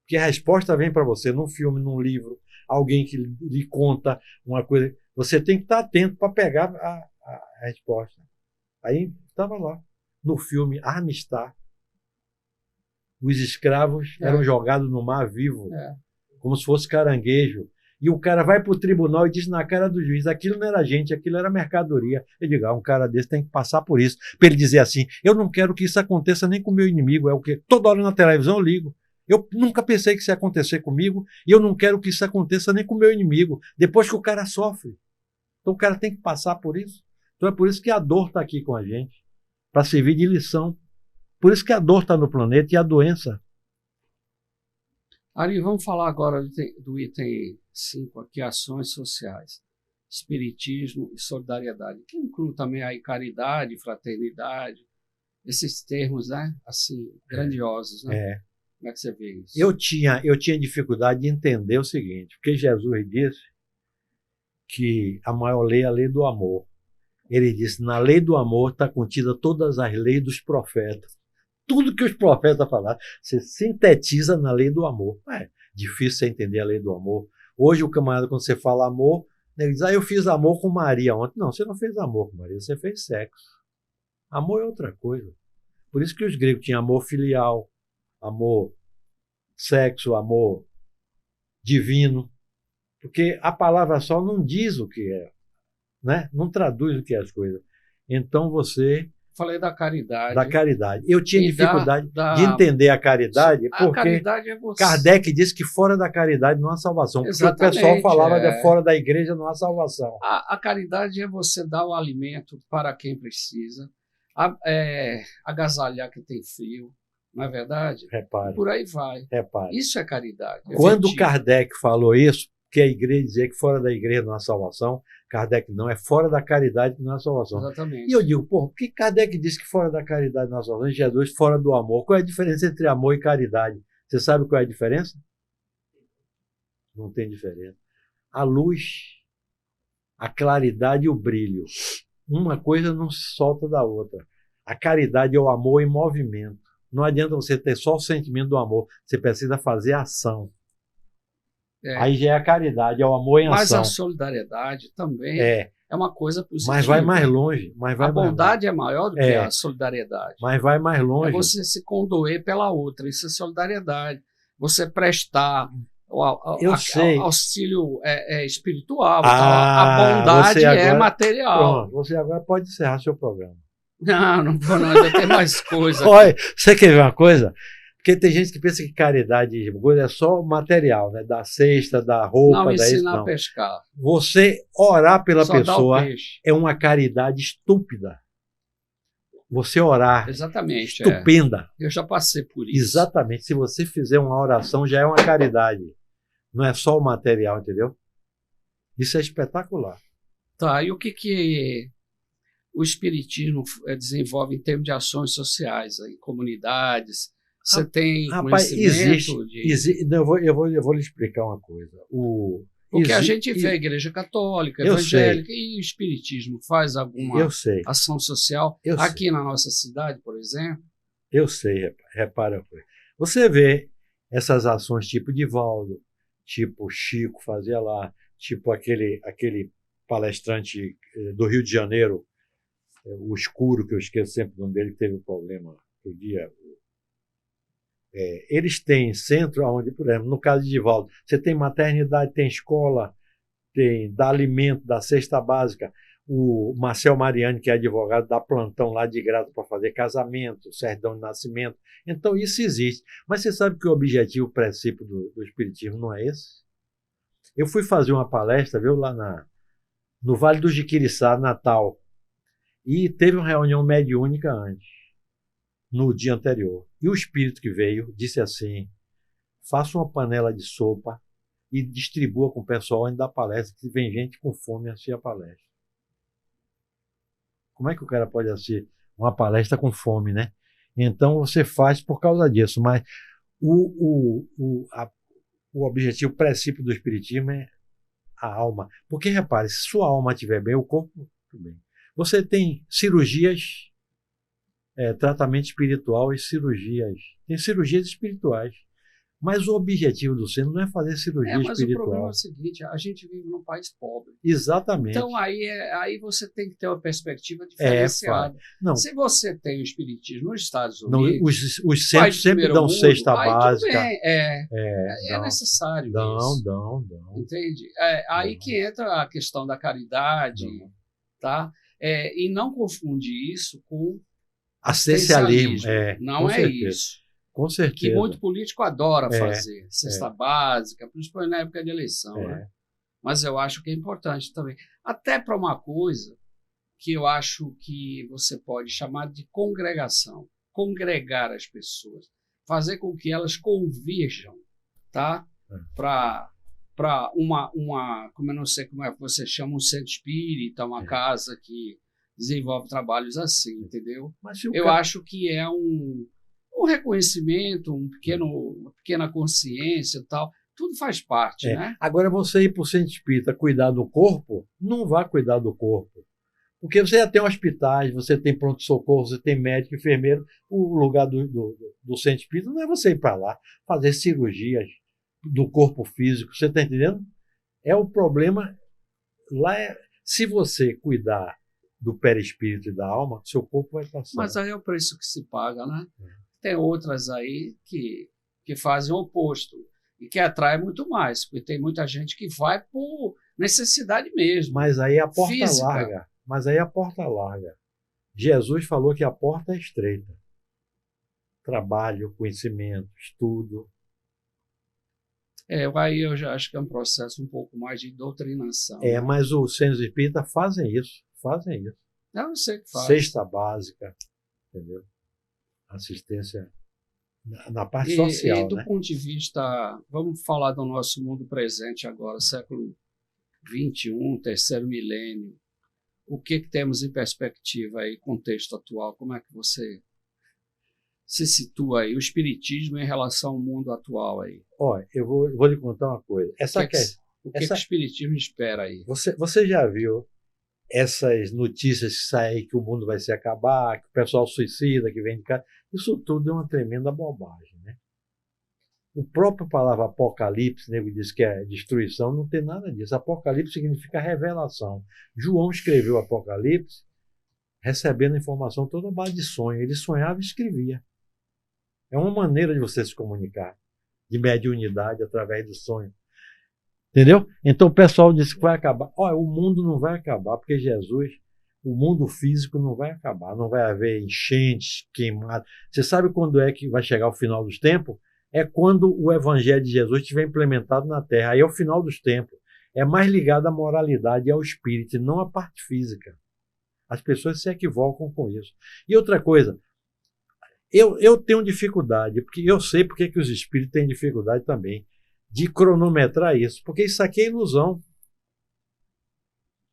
Porque a resposta vem para você num filme, num livro, alguém que lhe conta uma coisa. Você tem que estar atento para pegar a resposta. Aí estava lá, no filme Armistar. Os escravos eram jogados no mar vivo, como se fosse caranguejo. E o cara vai para o tribunal e diz na cara do juiz, aquilo não era gente, aquilo era mercadoria. Eu digo, um cara desse tem que passar por isso. Para ele dizer assim, eu não quero que isso aconteça nem com o meu inimigo. É o que toda hora na televisão eu ligo. Eu nunca pensei que isso ia acontecer comigo e eu não quero que isso aconteça nem com o meu inimigo. Depois que o cara sofre. Então o cara tem que passar por isso. Então é por isso que a dor está aqui com a gente, para servir de lição. Por isso que a dor está no planeta e a doença. Ari, vamos falar agora do item 5 aqui, ações sociais, espiritismo e solidariedade, que inclui também aí caridade, fraternidade, esses termos, né, assim, grandiosos, né? Como é que você vê isso? Eu tinha dificuldade de entender o seguinte, porque Jesus disse que a maior lei é a lei do amor. Ele disse, na lei do amor está contida todas as leis dos profetas. Tudo que os profetas falaram, você sintetiza na lei do amor. É difícil você entender a lei do amor. Hoje o camarada, quando você fala amor, ele diz, eu fiz amor com Maria ontem. Não, você não fez amor com Maria, você fez sexo. Amor é outra coisa. Por isso que os gregos tinham amor filial, amor sexo, amor divino, porque a palavra só não diz o que é, né? Não traduz o que é as coisas. Então você... Falei da caridade. Da caridade. Eu tinha E dificuldade de entender a caridade, A porque caridade é você. Kardec disse que fora da caridade não há salvação. Porque o Exatamente, pessoal falava de fora da igreja não há salvação. A caridade é você dar o alimento para quem precisa, agasalhar quem tem frio, não é verdade? Repare, Por aí vai. repare. Isso é caridade. Quando efetiva. Kardec falou isso, que a igreja dizia que fora da igreja não há salvação, Kardec não, é fora da caridade que não há salvação. Exatamente. E eu digo, por que Kardec disse que fora da caridade não há salvação? E Jesus fora do amor. Qual é a diferença entre amor e caridade? Você sabe qual é a diferença? Não tem diferença. A luz, a claridade e o brilho. Uma coisa não se solta da outra. A caridade é o amor em movimento. Não adianta você ter só o sentimento do amor. Você precisa fazer ação. Aí já é a caridade, é o amor em Mas ação. a solidariedade também é uma coisa positiva. Mas vai mais longe. A bondade é maior do que a solidariedade. Mas vai mais longe. É você se condoer pela outra. Isso é solidariedade. Você prestar auxílio espiritual. A bondade é material. Pronto, você agora pode encerrar seu programa. Não vou não, ainda tem mais coisa. Olha, você quer ver uma coisa? Porque tem gente que pensa que caridade é só material, né? Da cesta, da roupa, não ensinar a pescar. Você orar pela só pessoa é uma caridade estúpida. Você orar. Exatamente. Estupenda. Eu já passei por isso. Exatamente. Se você fizer uma oração, já é uma caridade. Não é só o material, entendeu? Isso é espetacular. Tá, e o que o Espiritismo desenvolve em termos de ações sociais, em comunidades? Você tem conhecimento existe. Eu vou lhe explicar uma coisa. Porque a gente vê a Igreja Católica, evangélica, e o Espiritismo faz alguma ação social aqui na nossa cidade, por exemplo? Eu sei, repara. Você vê essas ações tipo Divaldo, tipo Chico fazia lá, tipo aquele palestrante do Rio de Janeiro, o Escuro, que eu esqueço sempre o nome dele, que teve um problema no dia. Eles têm centro onde, por exemplo, no caso de Divaldo, você tem maternidade, tem escola, dá alimento, dá cesta básica. O Marcel Mariani, que é advogado, dá plantão lá de graça para fazer casamento, certidão de nascimento. Então, isso existe. Mas você sabe que o objetivo, o princípio do Espiritismo não é esse? Eu fui fazer uma palestra, viu, lá no Vale do Jiquiriçá, Natal, e teve uma reunião mediúnica antes, no dia anterior. E o espírito que veio disse assim: faça uma panela de sopa e distribua com o pessoal antes da palestra, que vem gente com fome assistir a palestra. Como é que o cara pode assistir uma palestra com fome, né? Então você faz por causa disso, mas o objetivo, o princípio do Espiritismo é a alma. Porque, repare, se sua alma estiver bem, o corpo tudo bem. Você tem cirurgias, tratamento espiritual e cirurgias. Tem cirurgias espirituais. Mas o objetivo do centro não é fazer cirurgia mas espiritual. O problema é o seguinte: a gente vive num país pobre. Exatamente. Então aí você tem que ter uma perspectiva diferenciada. Se você tem o espiritismo nos Estados Unidos, os centros sempre dão cesta básica. É necessário isso. Dão. Entende? Aí que entra a questão da caridade, tá? E não confundir isso com assistencialismo. Não é isso. Com certeza. Que muito político adora fazer, cesta básica, principalmente na época de eleição. Né? Mas eu acho que é importante também. Até para uma coisa que eu acho que você pode chamar de congregação. Congregar as pessoas. Fazer com que elas convirjam, tá? Para como eu não sei como é que você chama, um centro espírita, uma casa que desenvolve trabalhos assim, entendeu? Eu acho que é um reconhecimento, uma pequena consciência e tal, tudo faz parte, né? Agora, você ir para o centro espírita cuidar do corpo, não vá cuidar do corpo. Porque você já tem hospitais, você tem pronto-socorro, você tem médico, enfermeiro. O lugar do centro espírita não é você ir para lá fazer cirurgias do corpo físico, você está entendendo? O problema lá se você cuidar do perispírito e da alma, seu corpo vai passar. Mas aí é o preço que se paga, né? Tem outras aí que fazem o oposto. e que atrai muito mais, porque tem muita gente que vai por necessidade mesmo. Mas aí a porta Física. larga. Mas aí a porta larga. Jesus falou que a porta é estreita. Trabalho, conhecimento, estudo. Aí eu já acho que é um processo um pouco mais de doutrinação. Mas os centros espíritas fazem isso. Fazem isso. Eu sei que faz. Cesta básica, entendeu? Assistência na parte social, E do né? ponto de vista, vamos falar do nosso mundo presente agora, século XXI, terceiro milênio. O que temos em perspectiva aí, contexto atual? Como é que você se situa aí? O espiritismo em relação ao mundo atual aí? Olha, eu vou lhe contar uma coisa. O que o espiritismo espera aí? Você já viu essas notícias que saem que o mundo vai se acabar, que o pessoal suicida, que vem de casa? Isso tudo é uma tremenda bobagem, né? O próprio palavra apocalipse, nego diz que é destruição, não tem nada disso. Apocalipse significa revelação. João escreveu Apocalipse recebendo informação toda à base de sonho. Ele sonhava e escrevia. É uma maneira de você se comunicar, de mediunidade através do sonho. Entendeu? Então o pessoal disse que vai acabar. Olha, o mundo não vai acabar, porque Jesus, o mundo físico não vai acabar. Não vai haver enchentes, queimadas. Você sabe quando é que vai chegar o final dos tempos? É quando o evangelho de Jesus estiver implementado na Terra. Aí é o final dos tempos. É mais ligado à moralidade e ao espírito, e não à parte física. As pessoas se equivocam com isso. E outra coisa, eu tenho dificuldade, porque eu sei porque que os espíritos têm dificuldade também, de cronometrar isso, porque isso aqui é ilusão.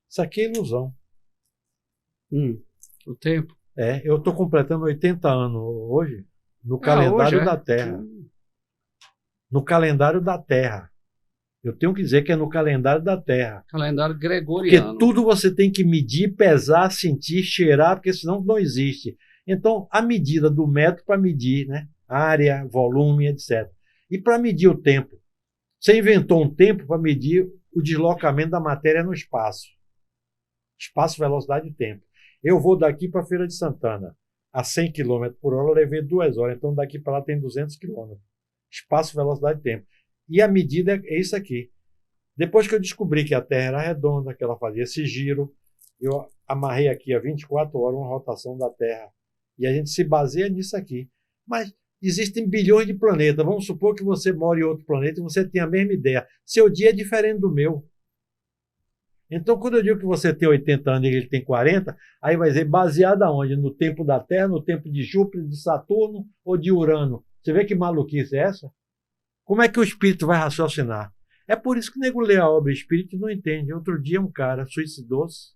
Isso aqui é ilusão. O tempo? Eu estou completando 80 anos hoje, no calendário hoje, da Terra. No calendário da Terra. Eu tenho que dizer que é no calendário da Terra. Calendário gregoriano. Porque tudo você tem que medir, pesar, sentir, cheirar, porque senão não existe. Então, a medida do metro para medir, né? Área, volume, etc. E para medir o tempo. Você inventou um tempo para medir o deslocamento da matéria no espaço. Espaço, velocidade e tempo. Eu vou daqui para a Feira de Santana a 100 km por hora, eu levei 2 horas. Então, daqui para lá tem 200 km. Espaço, velocidade e tempo. E a medida é isso aqui. Depois que eu descobri que a Terra era redonda, que ela fazia esse giro, eu amarrei aqui a 24 horas uma rotação da Terra. E a gente se baseia nisso aqui. Mas existem bilhões de planetas. Vamos supor que você mora em outro planeta e você tem a mesma ideia. Seu dia é diferente do meu. Então, quando eu digo que você tem 80 anos e ele tem 40, aí vai dizer baseado aonde? No tempo da Terra, no tempo de Júpiter, de Saturno ou de Urano? Você vê que maluquice é essa? Como é que o espírito vai raciocinar? É por isso que o nego lê a obra Espírito e não entende. Outro dia um cara suicidou-se.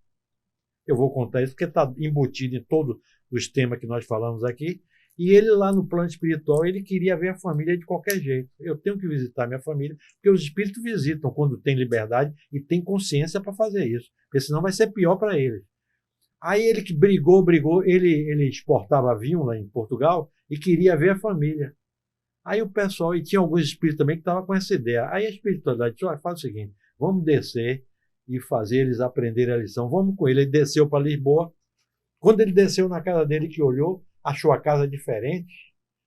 Eu vou contar isso porque está embutido em todos os temas que nós falamos aqui. E ele lá no plano espiritual, ele queria ver a família de qualquer jeito. Eu tenho que visitar minha família, porque os espíritos visitam quando tem liberdade e tem consciência para fazer isso. Porque senão vai ser pior para eles. Aí ele que brigou, ele exportava vinho lá em Portugal e queria ver a família. Aí o pessoal, e tinha alguns espíritos também que estavam com essa ideia. Aí a espiritualidade disse, faz o seguinte, vamos descer e fazer eles aprenderem a lição. Vamos com ele. Ele desceu para Lisboa. Quando ele desceu na casa dele, que olhou, achou a casa diferente.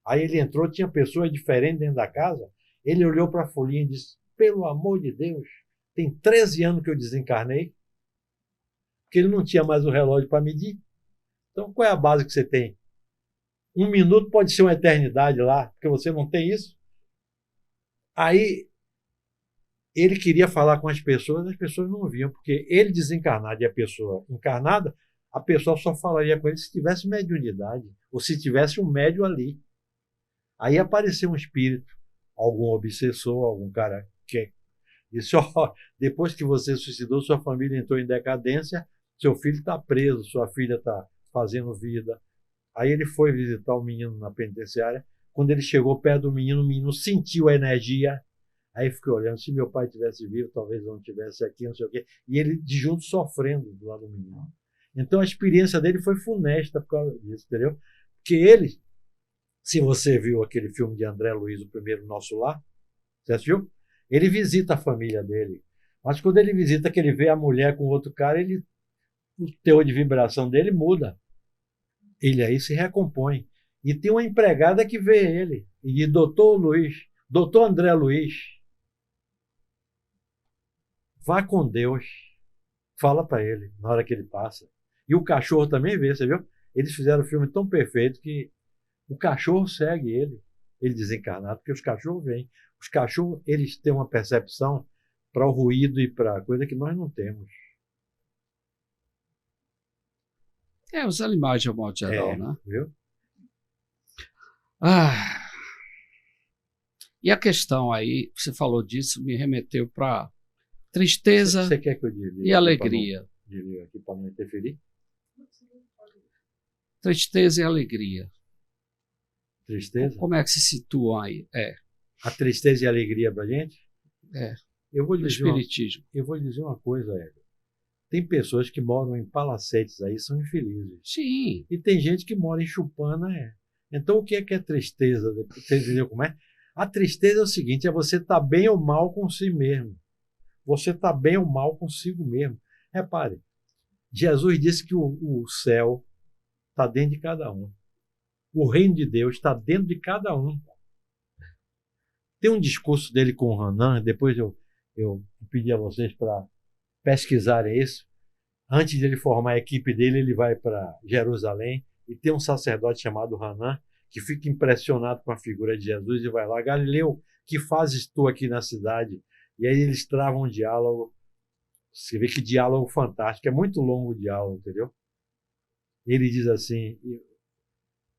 Aí ele entrou, tinha pessoas diferentes dentro da casa. Ele olhou para a folhinha e disse, pelo amor de Deus, tem 13 anos que eu desencarnei. Porque ele não tinha mais o relógio para medir. Então, qual é a base que você tem? 1 minuto pode ser uma eternidade lá, porque você não tem isso. Aí, ele queria falar com as pessoas não ouviam, porque ele desencarnado e a pessoa encarnada, a pessoa só falaria com ele se tivesse mediunidade, ou se tivesse um médium ali. Aí apareceu um espírito, algum obsessor, algum cara que disse, depois que você suicidou, sua família entrou em decadência, seu filho está preso, sua filha está fazendo vida. Aí ele foi visitar o menino na penitenciária. Quando ele chegou perto do menino, o menino sentiu a energia. Aí ficou olhando, se meu pai tivesse vivo, talvez eu não estivesse aqui, não sei o quê. E ele de junto sofrendo do lado do menino. Então a experiência dele foi funesta por causa disso, entendeu? Porque ele, se você viu aquele filme de André Luiz, O Primeiro Nosso Lar, você assistiu? Ele visita a família dele. Mas quando ele visita, que ele vê a mulher com outro cara, o teor de vibração dele muda. Ele aí se recompõe. E tem uma empregada que vê ele. E diz, doutor André Luiz, Vá com Deus. Fala para ele na hora que ele passa. E o cachorro também vê, você viu? Eles fizeram um filme tão perfeito que o cachorro segue ele desencarnado, porque os cachorros vêm. Os cachorros, eles têm uma percepção para o ruído e para coisa que nós não temos. Os animais de um modo geral, né? Viu? E a questão aí, você falou disso, me remeteu para tristeza Você quer que eu diga e alegria. Diga aqui para não interferir? Tristeza e alegria. Tristeza? Como é que se situam aí? A tristeza e a alegria para a gente? Eu vou No dizer espiritismo. eu vou dizer uma coisa, Hélio. Tem pessoas que moram em palacetes aí, são infelizes. Sim. E tem gente que mora em Chupana, Então, o que é tristeza? Você entendeu como é? A tristeza é o seguinte, é você estar bem ou mal com si mesmo. Você está bem ou mal consigo mesmo. Repare, Jesus disse que o céu está dentro de cada um. O reino de Deus está dentro de cada um. Tem um discurso dele com o Hanan, depois eu pedi a vocês para pesquisarem isso. Antes de ele formar a equipe dele, ele vai para Jerusalém e tem um sacerdote chamado Hanan que fica impressionado com a figura de Jesus e vai lá: Galileu, que fazes tu aqui na cidade? E aí eles travam um diálogo. Você vê que diálogo fantástico, é muito longo o diálogo, entendeu? Ele diz assim,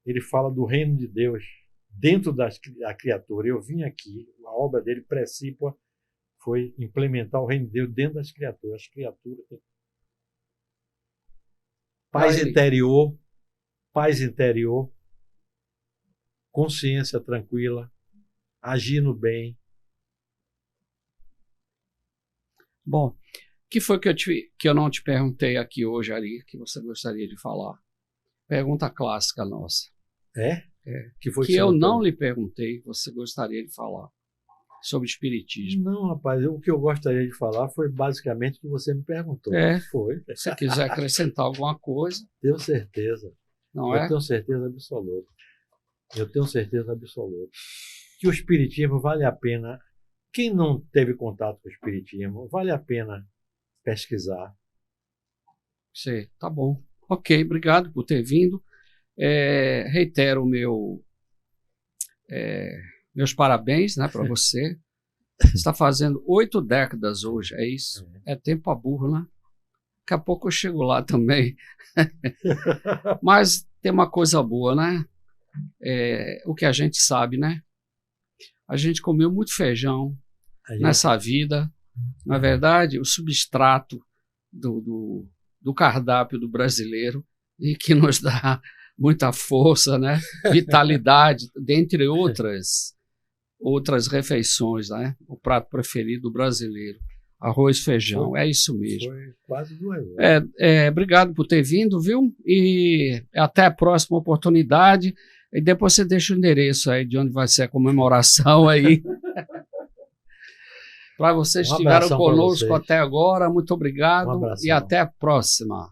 ele fala do reino de Deus dentro da criatura. Eu vim aqui, a obra dele precípua foi implementar o reino de Deus dentro das criaturas. As criaturas têm paz interior, consciência tranquila, agir no bem. Bom, o que foi que eu não te perguntei aqui hoje, Ari, que você gostaria de falar? Pergunta clássica nossa. Que foi que eu não lhe perguntei, você gostaria de falar sobre espiritismo. Não, rapaz, o que eu gostaria de falar foi basicamente o que você me perguntou. Foi. Se quiser acrescentar alguma coisa. Tenho certeza. Não eu tenho certeza absoluta. Eu tenho certeza absoluta. Que o espiritismo vale a pena. Quem não teve contato com o espiritismo, vale a pena pesquisar. Sim, tá bom. Ok, obrigado por ter vindo. Reitero meus parabéns, né, para você. Você está fazendo 8 décadas hoje, é isso? É tempo a burro, né? Daqui a pouco eu chego lá também. Mas tem uma coisa boa, né? O que a gente sabe, né? A gente comeu muito feijão nessa vida. Na é verdade, o substrato do cardápio do brasileiro, e que nos dá muita força, né? Vitalidade, dentre outras refeições, né? O prato preferido do brasileiro, arroz, feijão, é isso mesmo. Foi quase 2 horas. Obrigado por ter vindo, viu? E até a próxima oportunidade. E depois você deixa o endereço aí de onde vai ser a comemoração aí. Para vocês que estiveram conosco até agora, muito obrigado e até a próxima.